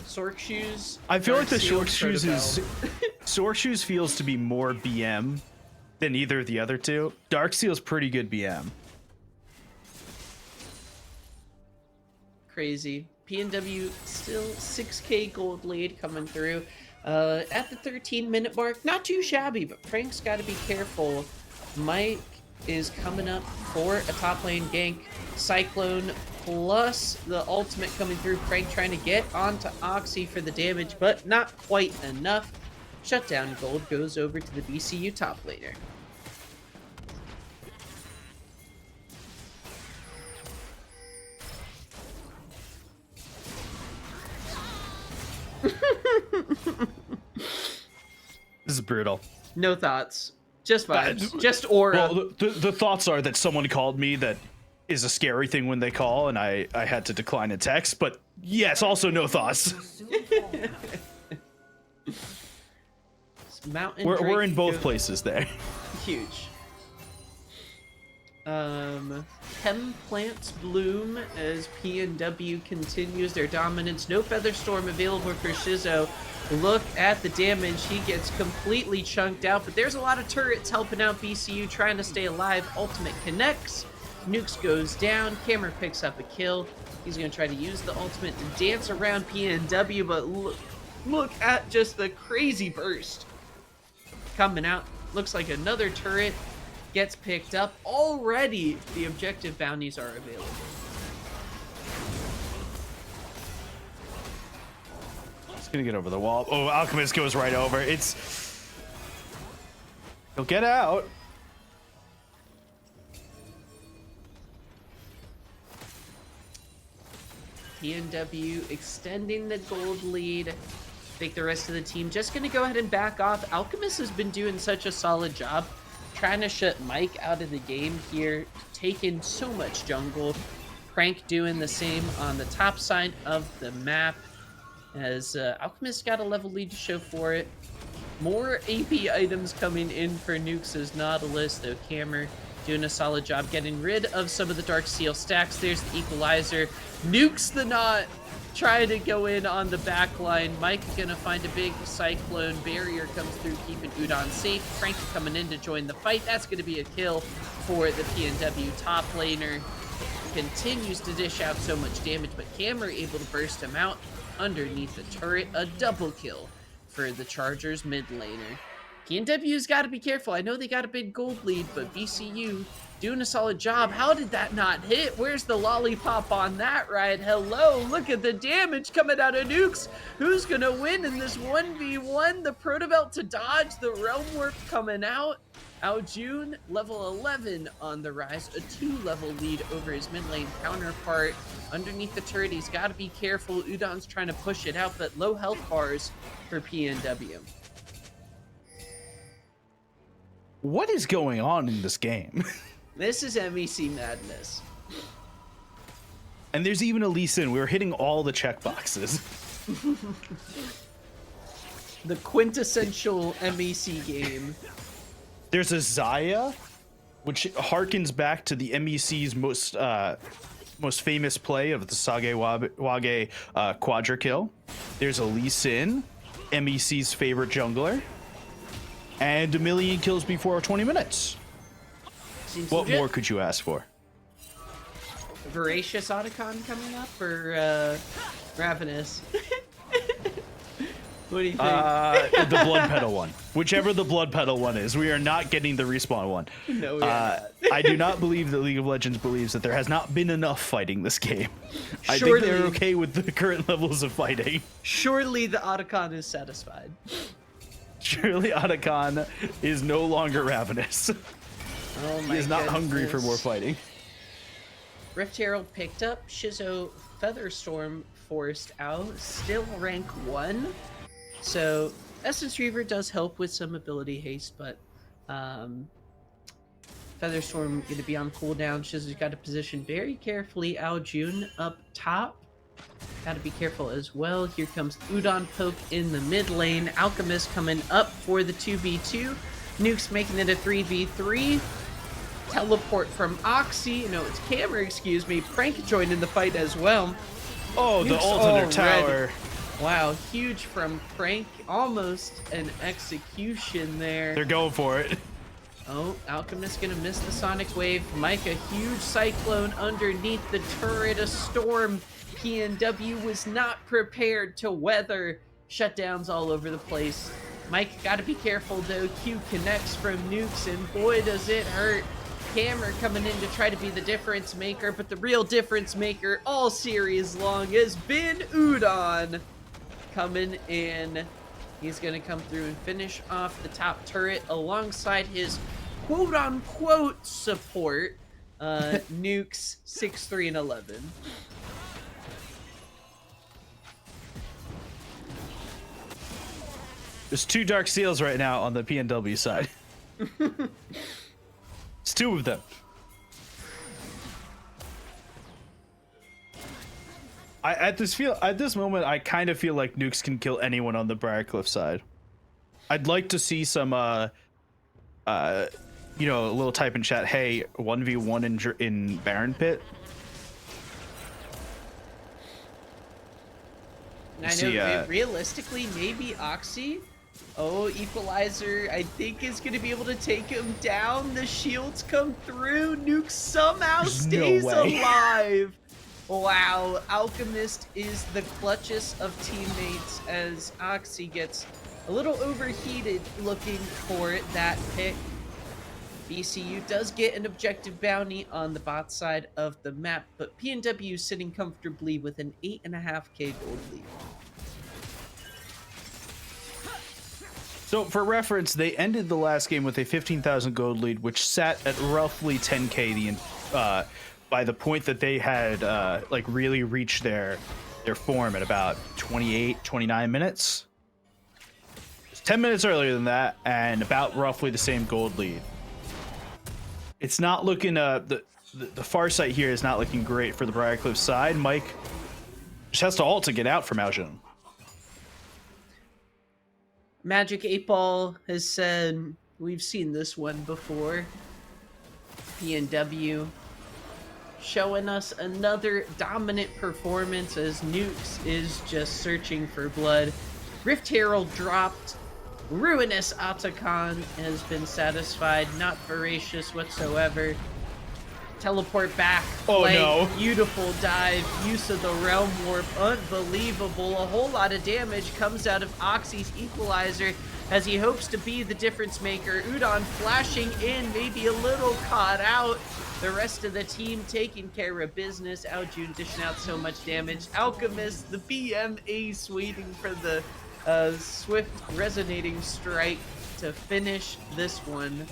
Sork Shoes. I feel like the Sork Shoes is Sork Shoes feels to be more BM than either of the other two. Dark Seal's pretty good BM. Crazy. PNW still 6k gold lead coming through. At the 13-minute mark, not too shabby, but Frank's got to be careful. Mike is coming up for a top lane gank. Cyclone plus the ultimate coming through. Frank trying to get onto Oxy for the damage, but not quite enough. Shutdown gold goes over to the BCU top laner. This is brutal. No thoughts. Just vibes. Just aura. Well, the thoughts are that someone called me that is a scary thing when they call, and I had to decline a text, but yes, also no thoughts. Mountain we're in both places there. Huge. Chem plants bloom as PNW continues their dominance. No Featherstorm available for Shizzo. Look at the damage. He gets completely chunked out, but there's a lot of turrets helping out BCU trying to stay alive. Ultimate connects. Nukes goes down. Camera picks up a kill. He's going to try to use the ultimate to dance around PNW, but look at just the crazy burst coming out. Looks like another turret gets picked up. Already, the objective bounties are available. He's gonna get over the wall. Oh, Alchemist goes right over. He'll get out. PNW extending the gold lead. I think the rest of the team just gonna go ahead and back off. Alchemist has been doing such a solid job trying to shut Mike out of the game here, taking so much jungle. Prank doing the same on the top side of the map as Alchemist got a level lead to show for it. More AP items coming in for Nukes as Nautilus, though Cammer doing a solid job getting rid of some of the Dark Seal stacks. There's the equalizer. Nukes the Knot trying to go in on the back line. Mike gonna find a big cyclone barrier, comes through keeping Udon safe. Frank coming in to join the fight. That's gonna be a kill for the PNW top laner. Continues to dish out so much damage, but Camera able to burst him out underneath the turret. A double kill for the Chargers mid laner. PNW's got to be careful. I know they got a big gold lead, but BCU doing a solid job. How did that not hit? Where's the lollipop on that ride? Hello, look at the damage coming out of Nukes. Who's gonna win in this 1v1? The Protobelt to dodge, the Realm Warp coming out. Aljun, level 11 on the rise, a 2-level lead over his mid lane counterpart. Underneath the turret, he's got to be careful. Udon's trying to push it out, but low health bars for PNW. What is going on in this game? This is MEC madness. And there's even a Lee Sin. We were hitting all the checkboxes. The quintessential MEC game. There's a Zaya, which harkens back to the MEC's most famous play of the Sage Wage Quadra Kill. There's a Lee Sin, MEC's favorite jungler, and 1 million kills before 20 minutes. Seems What legit. more could you ask for? Voracious Otacon coming up, or Ravenous? What do you think? The Blood Petal one. Whichever the Blood Petal one is. We are not getting the respawn one. No, we are not. I do not believe that League of Legends believes that there has not been enough fighting this game. I think Surely- they're okay with the current levels of fighting. Surely the Otacon is satisfied. Surely Otacon is no longer ravenous. Oh my He is not hungry for more goodness. fighting. Rift Herald picked up. Shizo Featherstorm forced out. Still rank 1. So Essence Reaver does help with some ability haste, but Featherstorm going to be on cooldown. Shizo's got to position very carefully. Aljun up top. Got to be careful as well. Here comes Udon Poke in the mid lane. Alchemist coming up for the 2v2. Nuke's making it a 3v3. Teleport from Oxy. No, it's Camera, excuse me. Prank joined in the fight as well. Oh, the Nuke's ult in their already- tower. Wow, huge from Prank. Almost an execution there. They're going for it. Oh, Alchemist gonna miss the Sonic Wave. Mike, a huge Cyclone underneath the turret. A storm. PNW was not prepared to weather. Shutdowns all over the place. Mike, gotta be careful though. Q connects from Nukes, and boy does it hurt. Camera coming in to try to be the difference maker, but the real difference maker all series long has been Udon. Coming in. He's going to come through and finish off the top turret alongside his quote-unquote support, Nukes 6, 3, and 11. There's 2 Dark Seals right now on the PNW side. It's 2 of them. At this moment, I kind of feel like Nukes can kill anyone on the Briarcliff side. I'd like to see some, a little type in chat. Hey, 1v1 in Baron Pit. I know, realistically, maybe Oxy. Oh, Equalizer, I think is going to be able to take him down. The shields come through. Nuke somehow stays alive. Wow, Alchemist is the clutchest of teammates as Oxy gets a little overheated looking for that pick. BCU does get an objective bounty on the bot side of the map, but PNW sitting comfortably with an 8.5k gold lead. So for reference, they ended the last game with a 15,000 gold lead, which sat at roughly 10k by the point that they had really reached their form at about 29 minutes. It's 10 minutes earlier than that, and about roughly the same gold lead. It's not looking the far sight here is not looking great for the Briarcliff side. Mike just has to ult to get out from Aljun. Magic 8-Ball has said, we've seen this one before. PNW showing us another dominant performance as Nukes is just searching for blood. Rift Herald dropped. Ruinous Otacon has been satisfied, not voracious whatsoever. Teleport back. Oh, Play, no. Beautiful dive. Use of the Realm Warp. Unbelievable. A whole lot of damage comes out of Oxy's Equalizer as he hopes to be the difference maker. Udon flashing in, maybe a little caught out. The rest of the team taking care of business. Aojun dishing out so much damage. Alchemist, the BM Ace waiting for the swift resonating strike to finish this one.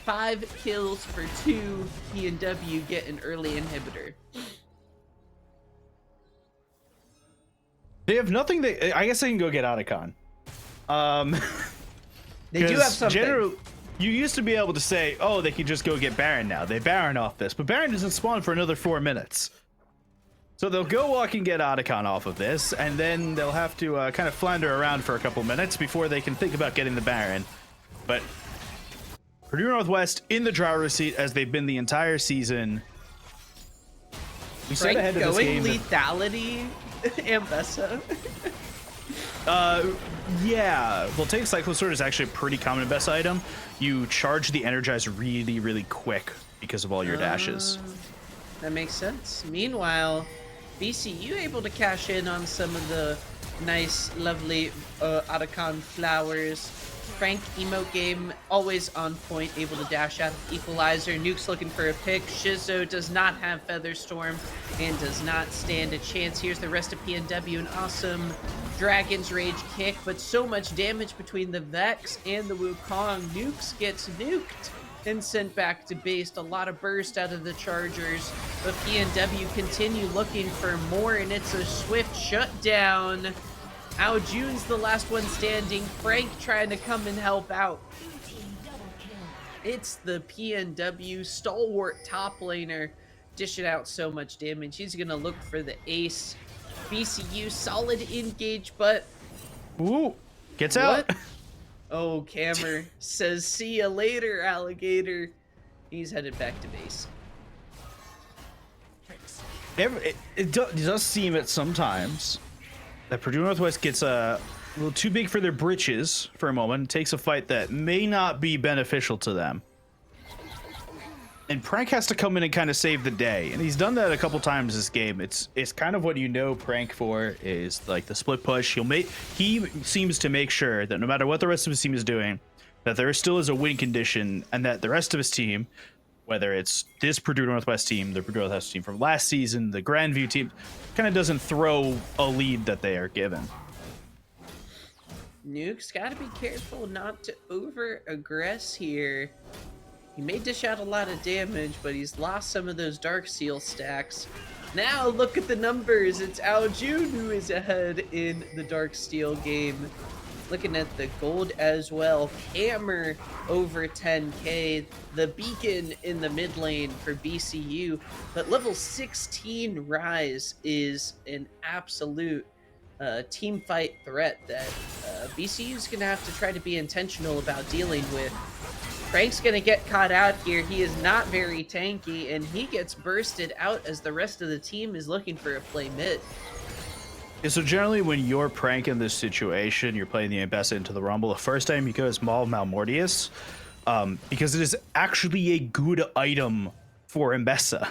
5 kills for 2. P&W get an early inhibitor. They have nothing that I guess they can go get Otacon. They do have something. You used to be able to say, oh, they could just go get Baron now. They Baron off this, but Baron doesn't spawn for another 4 minutes. So they'll go walk and get Otacon off of this, and then they'll have to kind of flounder around for a couple minutes before they can think about getting the Baron. But Purdue Northwest in the driver's seat as they've been the entire season. We said ahead of this game lethality, Ambessa. Yeah. Well, take Cyclosword is actually a pretty common best item. You charge the Energize really, really quick because of all your dashes. That makes sense. Meanwhile, BCU able to cash in on some of the nice, lovely Otacon flowers. Frank emote game, always on point, able to dash out of Equalizer. Nuke's looking for a pick. Shizo does not have Featherstorm and does not stand a chance. Here's the rest of PNW, an awesome Dragon's Rage kick, but so much damage between the Vex and the Wukong. Nukes gets nuked and sent back to base. A lot of burst out of the Chargers, but PNW continue looking for more, and it's a swift shutdown. Aojun's the last one standing. Frank trying to come and help out. It's the PNW stalwart top laner dishing out so much damage. He's gonna look for the ace. BCU solid engage, but Ooh, gets out. Oh, Cammer says, see ya later, alligator. He's headed back to base. It does seem at sometimes that Purdue Northwest gets a little too big for their britches for a moment, takes a fight that may not be beneficial to them. And Prank has to come in and kind of save the day. And he's done that a couple times this game. It's kind of what you know Prank for is like the split push. He seems to make sure that no matter what the rest of his team is doing, that there still is a win condition and that the rest of his team, whether it's this Purdue Northwest team, the Purdue Northwest team from last season, the Grandview team, kind of doesn't throw a lead that they are given. Nuke's got to be careful not to over-aggress here. He may dish out a lot of damage, but he's lost some of those Dark Seal stacks. Now look at the numbers. It's Aojun who is ahead in the Dark Steel game. Looking at the gold as well. Hammer over 10k. The beacon in the mid lane for BCU. But level 16 Rise is an absolute team fight threat that BCU is going to have to try to be intentional about dealing with. Frank's going to get caught out here. He is not very tanky, and he gets bursted out as the rest of the team is looking for a play mid. Yeah, so generally when you're Prank in this situation, you're playing the Ambessa into the Rumble. The first time you go is Maul Malmortius, because it is actually a good item for Ambessa.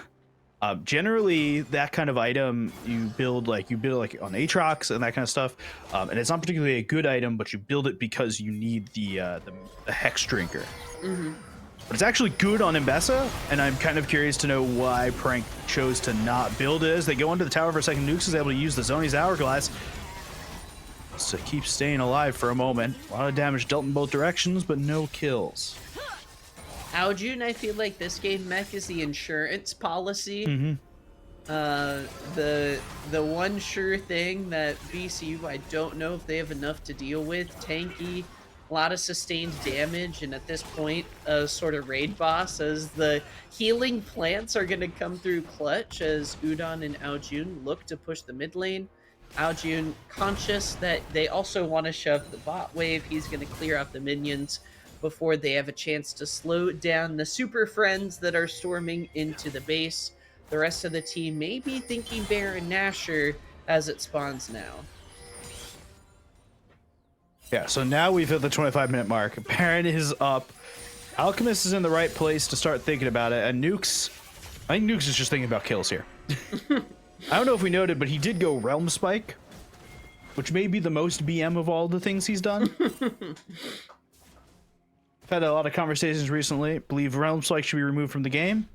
Generally, that kind of item you build like on Aatrox and that kind of stuff, and it's not particularly a good item, but you build it because you need the Hex Drinker. Mm-hmm. But it's actually good on Ambessa, and I'm kind of curious to know why Prank chose to not build it. As they go into the tower for a second, Nukes is able to use the Zoni's Hourglass to keep staying alive for a moment. A lot of damage dealt in both directions, but no kills. Aojun, I feel like this game MEC is the insurance policy. Mm-hmm. The one sure thing that BCU, I don't know if they have enough to deal with. Tanky, a lot of sustained damage, and at this point, a sort of raid boss, as the healing plants are going to come through clutch as Udon and Aojun look to push the mid lane. Aojun conscious that they also want to shove the bot wave. He's going to clear out the minions before they have a chance to slow down the super friends that are storming into the base. The rest of the team may be thinking Baron Nashor as it spawns now. Yeah, so now we've hit the 25-minute mark. Baron is up. Alchemist is in the right place to start thinking about it, and Nukes, I think Nukes is just thinking about kills here. I don't know if we noted, but he did go Realm Spike, which may be the most BM of all the things he's done. I've had a lot of conversations recently. Believe Realm Spike should be removed from the game.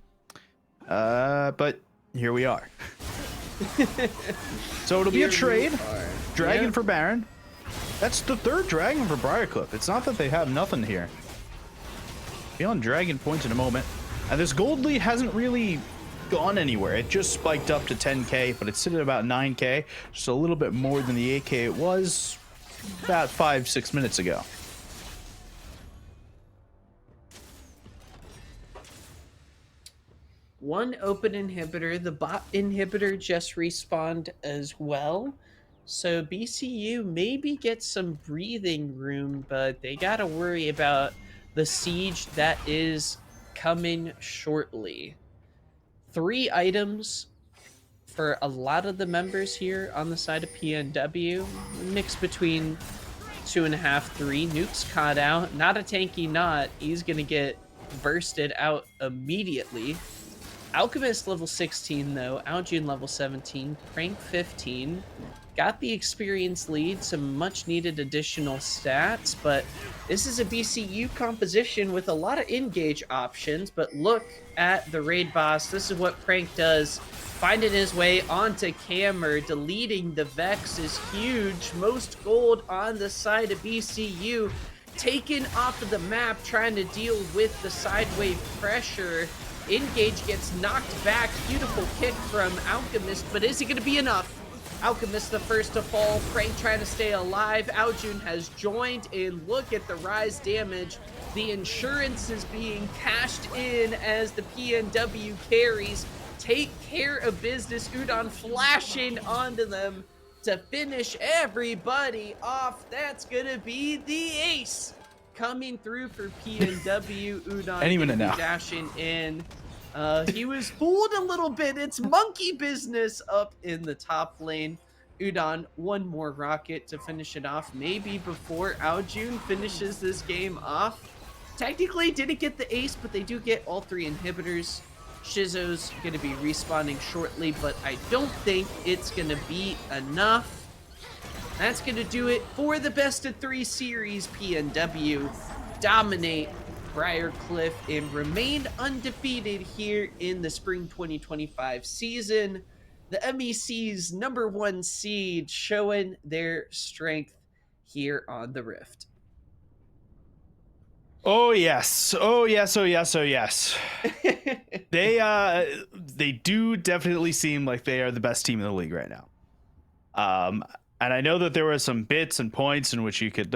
But here we are. So it'll be a trade. Dragon for Baron. That's the third dragon for Briarcliff. It's not that they have nothing here. Be on dragon points in a moment. And this gold lead hasn't really gone anywhere. It just spiked up to 10k, but it's sitting at about 9k, just a little bit more than the 8k it was about 5-6 minutes ago. One open inhibitor. The bot inhibitor just respawned as well. So BCU maybe gets some breathing room, but they gotta worry about the siege that is coming shortly. 3 items for a lot of the members here on the side of PNW. Mix between 2.5, 3. Nuke's caught out. Not a tanky not. He's gonna get bursted out immediately. Alchemist level 16 though, Aljun level 17, Prank 15. Got the experience lead, some much needed additional stats, but this is a BCU composition with a lot of engage options. But look at the raid boss. This is what Prank does. Finding his way onto Cammer, deleting the Vex is huge. Most gold on the side of BCU. Taken off of the map, trying to deal with the side wave pressure. Engage gets knocked back. Beautiful kick from Alchemist, but is it going to be enough? Alchemist the first to fall. Prank trying to stay alive. Aljun has joined, and look at the rise damage. The insurance is being cashed in as the PNW carries take care of business. Udon flashing onto them to finish everybody off. That's going to be the ace coming through for PNW. Udon Anyone now dashing in. He was fooled a little bit. It's monkey business up in the top lane. Udon, one more rocket to finish it off. Maybe before Aljun finishes this game off. Technically didn't get the ace, but they do get all 3 inhibitors. Shizo's going to be respawning shortly, but I don't think it's going to be enough. That's going to do it for the best of 3 series. PNW dominate Briarcliff and remain undefeated here in the spring 2025 season. The MEC's #1 seed showing their strength here on the Rift. Oh yes, oh yes, oh yes, oh yes. They do definitely seem like they are the best team in the league right now. And I know that there were some bits and points in which you could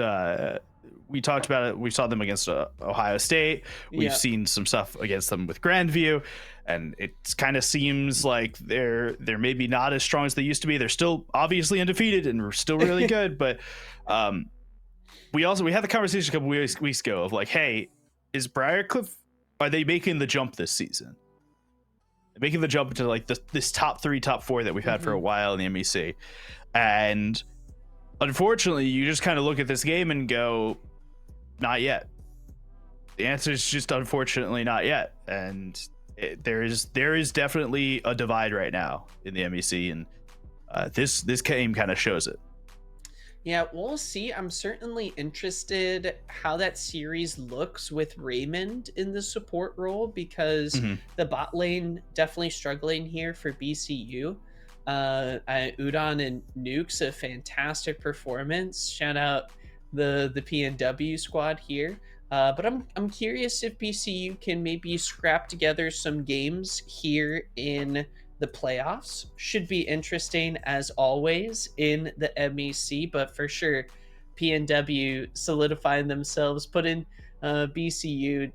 we talked about it. We saw them against Ohio State. We've seen some stuff against them with Grandview, and it kind of seems like they're maybe not as strong as they used to be. They're still obviously undefeated and we're still really good, but we had the conversation a couple weeks ago of like, hey, is Briarcliff, are they making the jump this season? They're making the jump into like this top 3, top 4 that we've had for a while in the MEC, and unfortunately, you just kind of look at this game and go, not yet. The answer is just unfortunately not yet, and there is definitely a divide right now in the MEC, and this game kind of shows it. Yeah, we'll see. I'm certainly interested how that series looks with Raymond in the support role, because the bot lane definitely struggling here for BCU. Udon and Nukes, a fantastic performance. Shout out the PNW squad here. But I'm curious if BCU can maybe scrap together some games here in the playoffs. Should be interesting as always in the MEC, but for sure PNW solidifying themselves, putting BCU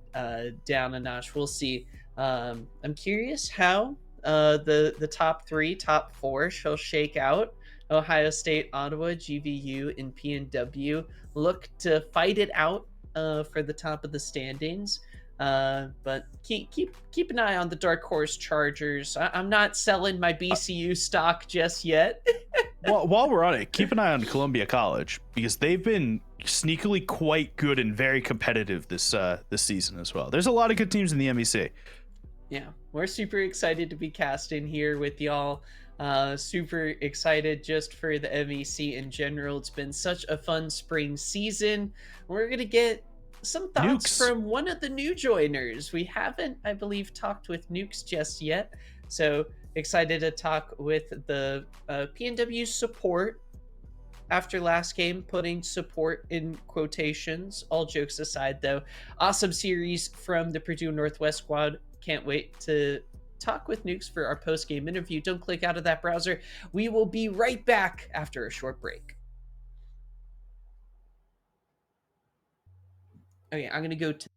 down a notch. We'll see. I'm curious how the top 3, top 4 shall shake out. Ohio State, Ottawa, GVU, and PNW look to fight it out for the top of the standings. But keep an eye on the Dark Horse Chargers. I'm not selling my BCU stock just yet. Well, while we're on it, keep an eye on Columbia College, because they've been sneakily quite good and very competitive this season as well. There's a lot of good teams in the MEC. Yeah, we're super excited to be casting here with y'all. Super excited just for the MEC in general. It's been such a fun spring season. We're going to get some thoughts from one of the new joiners. We haven't, I believe, talked with Nukes just yet. So excited to talk with the PNW support after last game, putting support in quotations. All jokes aside, though, awesome series from the Purdue Northwest squad. Can't wait to talk with Nukes for our post-game interview. Don't click out of that browser. We will be right back after a short break. Okay, I'm going to go to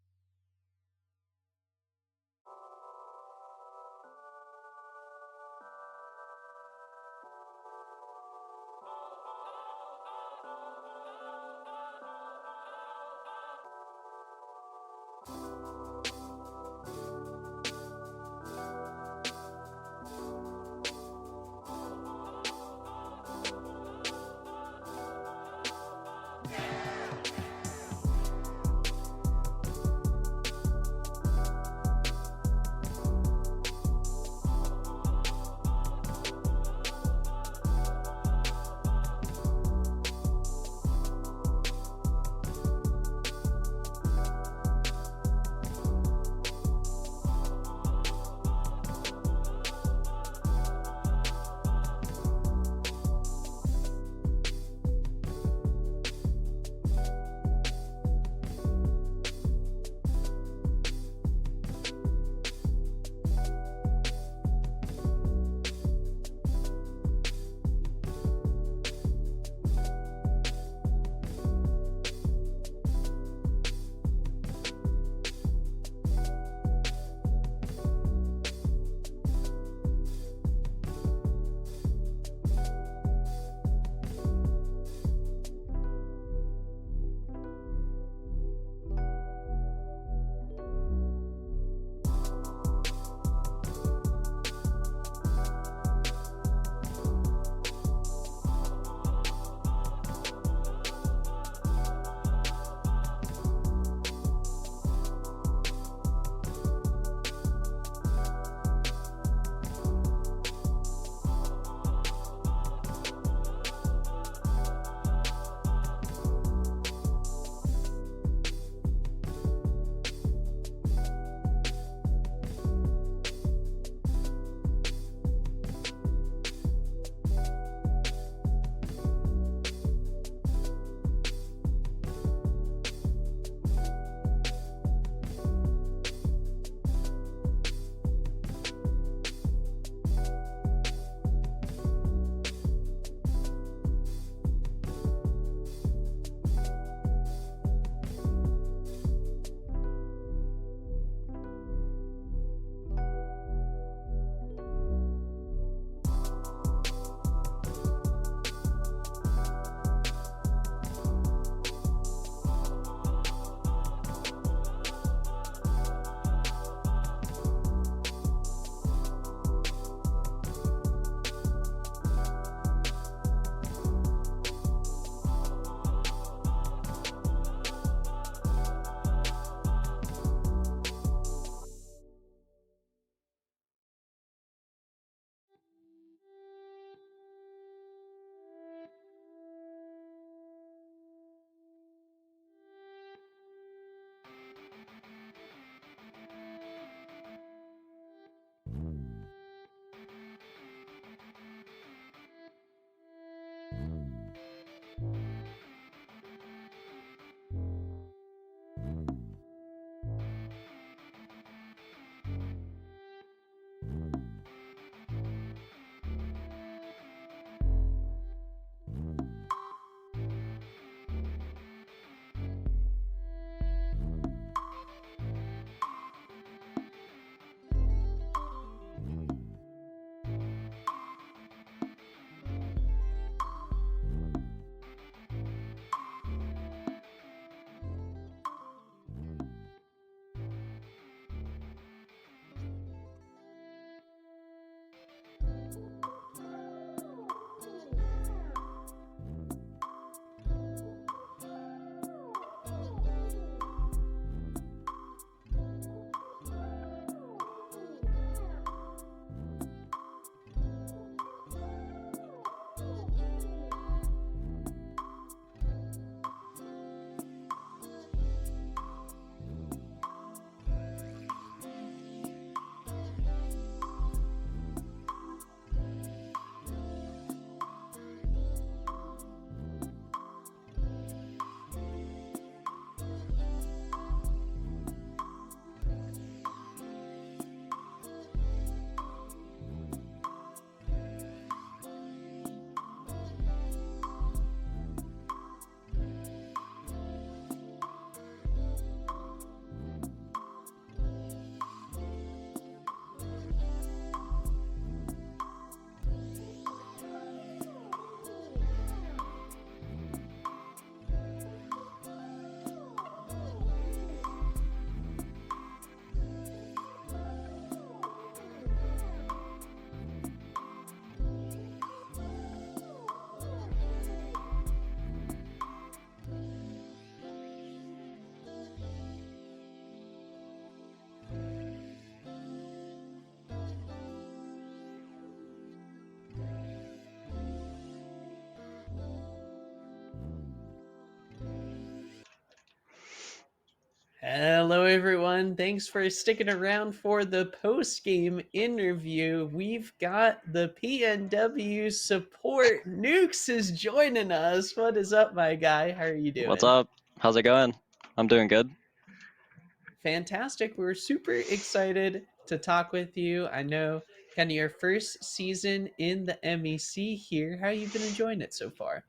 Hello, everyone. Thanks for sticking around for the post-game interview. We've got the PNW support. Nukes is joining us. What is up, my guy? How are you doing? What's up? How's it going? I'm doing good. Fantastic. We're super excited to talk with you. I know kind of your first season in the MEC here. How you been enjoying it so far?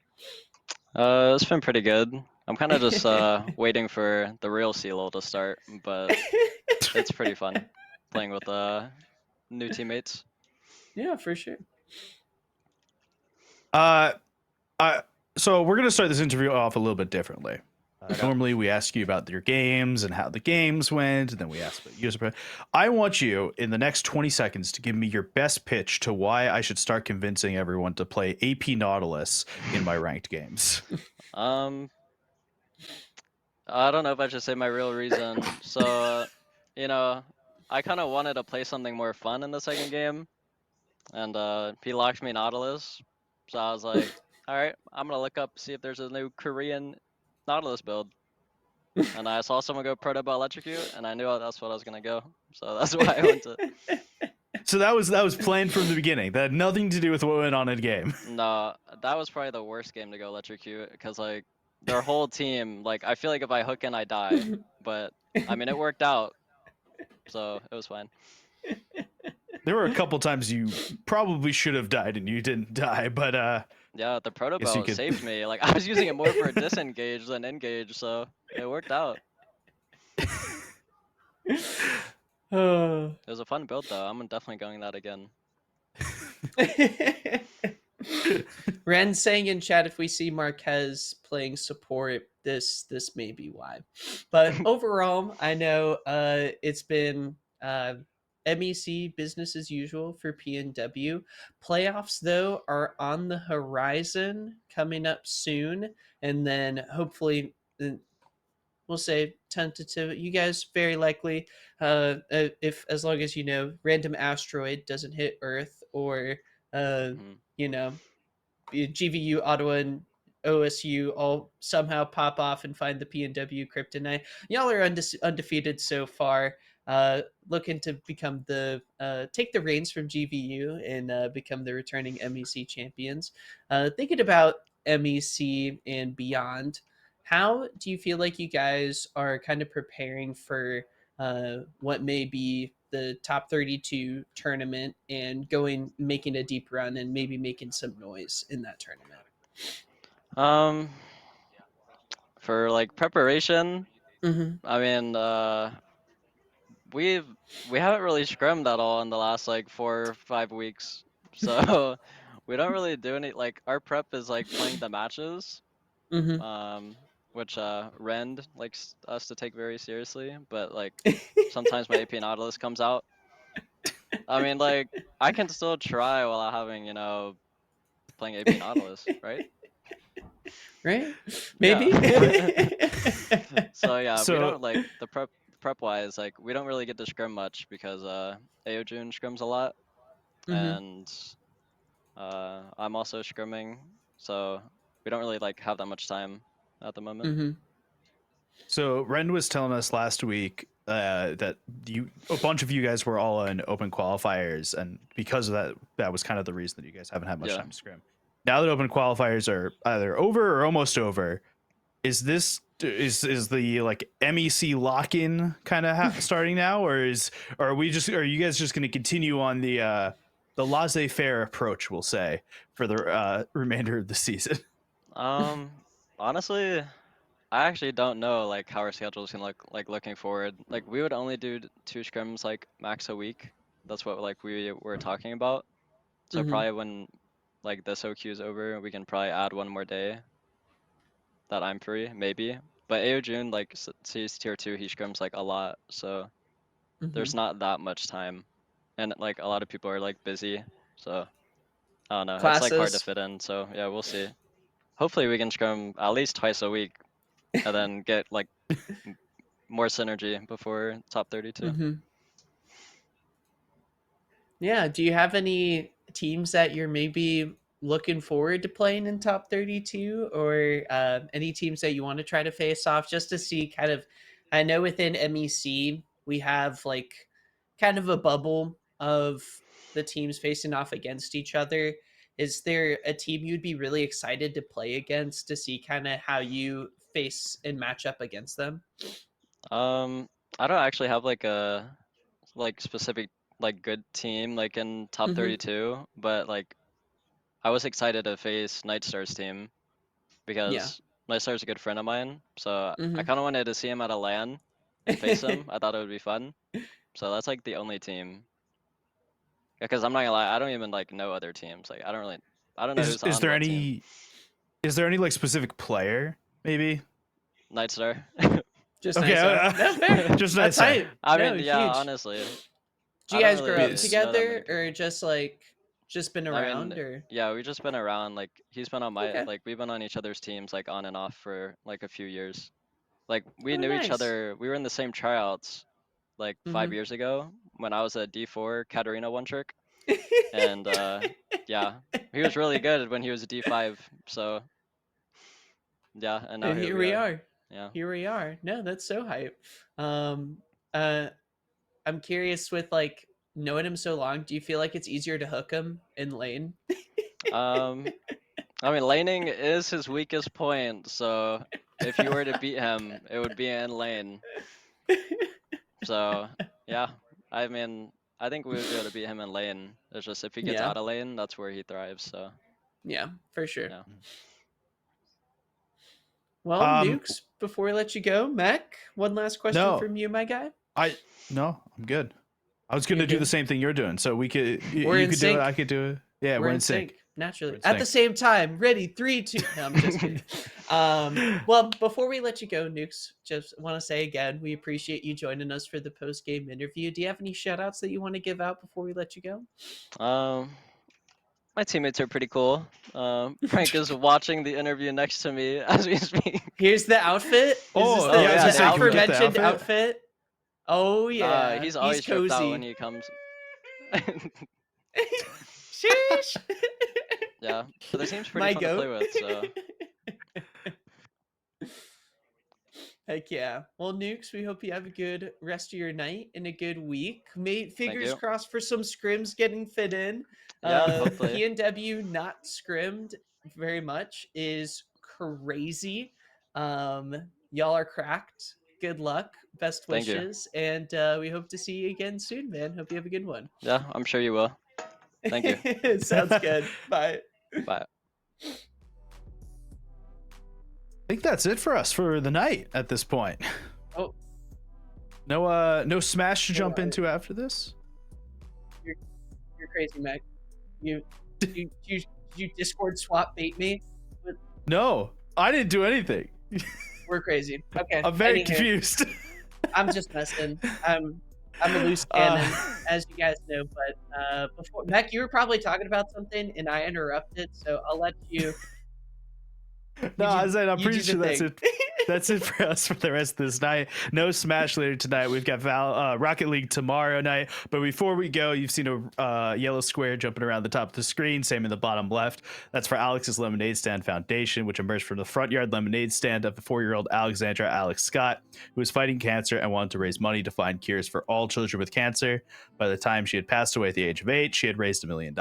It's been pretty good. I'm kind of just waiting for the real CLOL to start, but it's pretty fun playing with new teammates. Yeah, for sure. So we're gonna start this interview off a little bit differently. Normally, we ask you about your games and how the games went, and then we ask about user. I want you in the next 20 seconds to give me your best pitch to why I should start convincing everyone to play AP Nautilus in my ranked games. I don't know if I should say my real reason. So, I kind of wanted to play something more fun in the second game, and he locked me Nautilus. So I was like, all right, I'm gonna look up, see if there's a new Korean Nautilus build. And I saw someone go Proto Electrocute, and I knew that's what I was gonna go. So that's why I went to. So that was planned from the beginning. That had nothing to do with what went on in game. No, that was probably the worst game to go Electrocute, because like their whole team, like I feel like if I hook in, I die. But I mean, it worked out, so it was fine. There were a couple times you probably should have died and you didn't die, but yeah, the Proto guess you Bell could- saved me. Like I was using it more for disengage than engage, so it worked out. It was a fun build though. I'm definitely going that again. Ren saying in chat, if we see Marquez playing support, this may be why. But overall, I know it's been MEC business as usual for PNW. Playoffs though are on the horizon, coming up soon, and then hopefully we'll say tentative. You guys very likely, if as long as random asteroid doesn't hit Earth or GVU, Ottawa, and OSU all somehow pop off and find the PNW kryptonite. Y'all are undefeated so far. Looking to become take the reins from GVU and become the returning MEC champions. Thinking about MEC and beyond, how do you feel like you guys are kind of preparing for what may be the top 32 tournament and making a deep run and maybe making some noise in that tournament? For like preparation, Mm-hmm. I mean, we haven't really scrimmed at all in the last like 4 or 5 weeks, so we don't really do any. Like our prep is like playing the matches, Mm-hmm. which Rend likes us to take very seriously. But like sometimes my AP Nautilus comes out. I mean, like I can still try while having playing AP Nautilus, right? Right? Maybe. Yeah. So yeah, So- we don't like the prep wise, like we don't really get to scrim much because Aojun scrims a lot, and I'm also scrimming, so we don't really like have that much time at the moment. Mm-hmm. So Ren was telling us last week that a bunch of you guys were all in open qualifiers, and because of that was kind of the reason that you guys haven't had much time to scrim. Now that open qualifiers are either over or almost over, is the like MEC lock-in kind of starting now, or are you guys just going to continue on the laissez-faire approach, we'll say, for the remainder of the season? Honestly, I actually don't know like how our schedule is gonna look like looking forward. Like we would only do 2 scrims like max a week. That's what like we were talking about. So probably when like this OQ is over, we can probably add 1 more day that I'm free, maybe. But Aojun, like he's tier 2, he scrims like a lot, so there's not that much time, and like a lot of people are like busy, so I don't know. It's like hard to fit in. So yeah, we'll see. Hopefully we can scrim at least twice a week, and then get like more synergy before top 32. Yeah. Do you have any teams that you're maybe looking forward to playing in top 32, or any teams that you want to try to face off just to see kind of I know within MEC we have like kind of a bubble of the teams facing off against each other. Is there a team you'd be really excited to play against to see kind of how you face and match up against them? I don't actually have like a specific like good team like in top Mhm. 32, but like I was excited to face Nightstar's team Yeah. because Nightstar's a good friend of mine, so I Mhm. kind of wanted to see him at a LAN and face him. I thought it would be fun. So that's like the only team. Because I'm not gonna lie, I don't even like know other teams. Like I don't know Is who's is on there what team. any is there any like specific player maybe? Nightstar. Just Okay, nice. No, fair. just That's Nightstar. hype. I No, mean, yeah, huge. honestly. Do I you don't guys grow really up Yes. know that many together or people. just been I around mean, or yeah, we've just been around. Like he's been on my okay. like we've been on each other's teams like on and off for like a few years. Like we Oh, knew each nice. other. We were in the same tryouts like 5 Mhm. years ago when I was a D4 Katarina one trick, and yeah, he was really good when he was a D5. So yeah, and now And here here we we are. are. Yeah. Here we are. No, that's so hype. Um, uh, I'm curious with like knowing him so long. Do you feel like it's easier to hook him in lane? Um, I mean, laning is his weakest point. So if you were to beat him, it would be in lane. So yeah, I mean, I think we would be able to beat him in lane. It's just if he gets Yeah, out of lane, that's where he thrives. So yeah, for sure. yeah. Well, Nukes, before we let you go, Mac, one last question No, from you, my guy. no, I'm good. I was going You're to do the good. same thing you're doing, so we could We're you in could do it, sync. I could do it. Yeah, we're in sync. Naturally. We're in At the sync. same time, ready, 3, 2. No, I'm just kidding. Well, before we let you go, Nukes, just want to say again, we appreciate you joining us for the post game interview. Do you have any shout outs that you want to give out before we let you go? My teammates are pretty cool. Frank is watching the interview next to me as we speak. Here's the outfit. Oh, yeah, I was gonna the say, can we get the aforementioned outfit? outfit? Oh Nah, yeah, he's always tripped out when cozy. he comes. Sheesh. Yeah, but the team's pretty My fun to play goat. with. So Heck yeah. Well, Nukes, we hope you have a good rest of your night and a good week. Fingers you. crossed for some scrims getting fit in. Yeah, hopefully. PNW not scrimmed very much is crazy. Y'all are cracked. Good luck. Best Thank you. wishes. And we hope to see you again soon, man. Hope you have a good one. Yeah, I'm sure you will. Thank you. Sounds good. Bye. Bye. I think that's it for us for the night at this point. Oh. No Smash to jump into after this? You're crazy, Mac. You Discord swap bait me? No, I didn't do anything. We're crazy. Okay. I'm very Anywho, confused. I'm just messing. I'm a loose cannon, as you guys know. But before Mac, you were probably talking about something, and I interrupted. So I'll let you. No, I said I'm you pretty do the sure that's thing. it. That's it for us for the rest of this night. No Smash later tonight. We've got Rocket League tomorrow night. But before we go, you've seen a yellow square jumping around the top of the screen. Same in the bottom left. That's for Alex's Lemonade Stand Foundation, which emerged from the front yard lemonade stand of the 4-year-old Alexandra Alex Scott, who was fighting cancer and wanted to raise money to find cures for all children with cancer. By the time she had passed away at the age of 8, she had raised $1 million.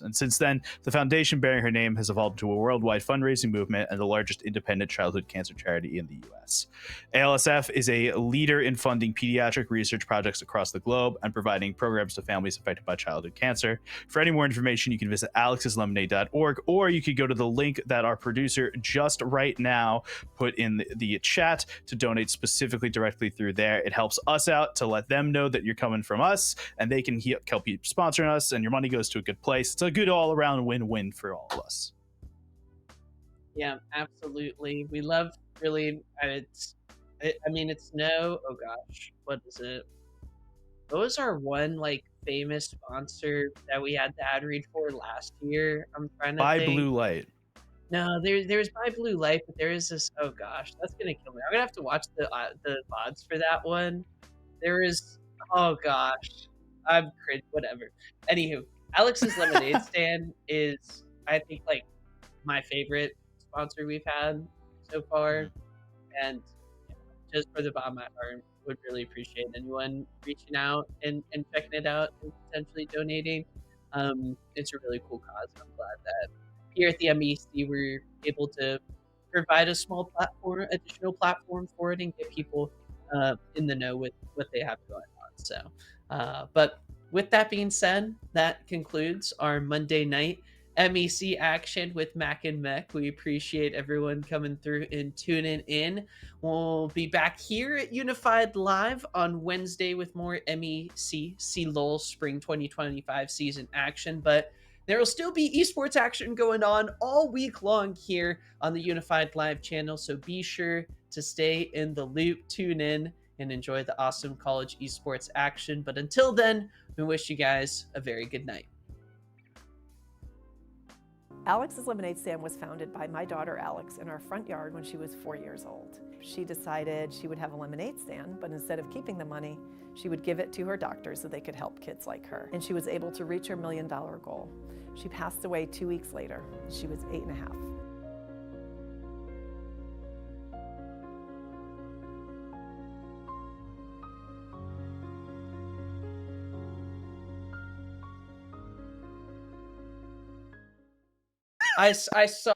And since then, the foundation bearing her name has evolved into a worldwide fundraising movement and the largest independent childhood cancer charity in the U.S. ALSF is a leader in funding pediatric research projects across the globe and providing programs to families affected by childhood cancer. For any more information, you can visit alexslemonade.org, or you could go to the link that our producer just right now put in the chat to donate specifically directly through there. It helps us out to let them know that you're coming from us, and they can help you sponsoring us, and your money goes to a good place. It's a good all-around win-win for all of us. Yeah, absolutely. We love really. It's no. Oh gosh, what is it? What was our one like famous sponsor that we had the ad read for last year? I'm trying to Buy think. Blue Light. No, there's Buy Blue Light, but there is this. Oh gosh, that's gonna kill me. I'm gonna have to watch the VODs for that one. There is. Oh gosh, I'm cringe. Whatever. Anywho, Alex's Lemonade Stand is, I think, like my favorite sponsor we've had so far, and just for the bottom of my heart, would really appreciate anyone reaching out and checking it out and potentially donating. It's a really cool cause. I'm glad that here at the MEC we're able to provide a small platform, additional platform for it, and get people in the know with what they have going on. So, but with that being said, that concludes our Monday night MEC action with Mac and Mech. We appreciate everyone coming through and tuning in. We'll be back here at Unified Live on Wednesday with more MEC CLOL Spring 2025 season action, but there will still be esports action going on all week long here on the Unified Live channel, so be sure to stay in the loop, tune in, and enjoy the awesome college esports action. But until then, we wish you guys a very good night. Alex's Lemonade Stand was founded by my daughter Alex in our front yard when she was 4 years old. She decided she would have a lemonade stand, but instead of keeping the money, she would give it to her doctors so they could help kids like her. And she was able to reach her $1 million goal. She passed away 2 weeks later. She was 8 and a half. I saw.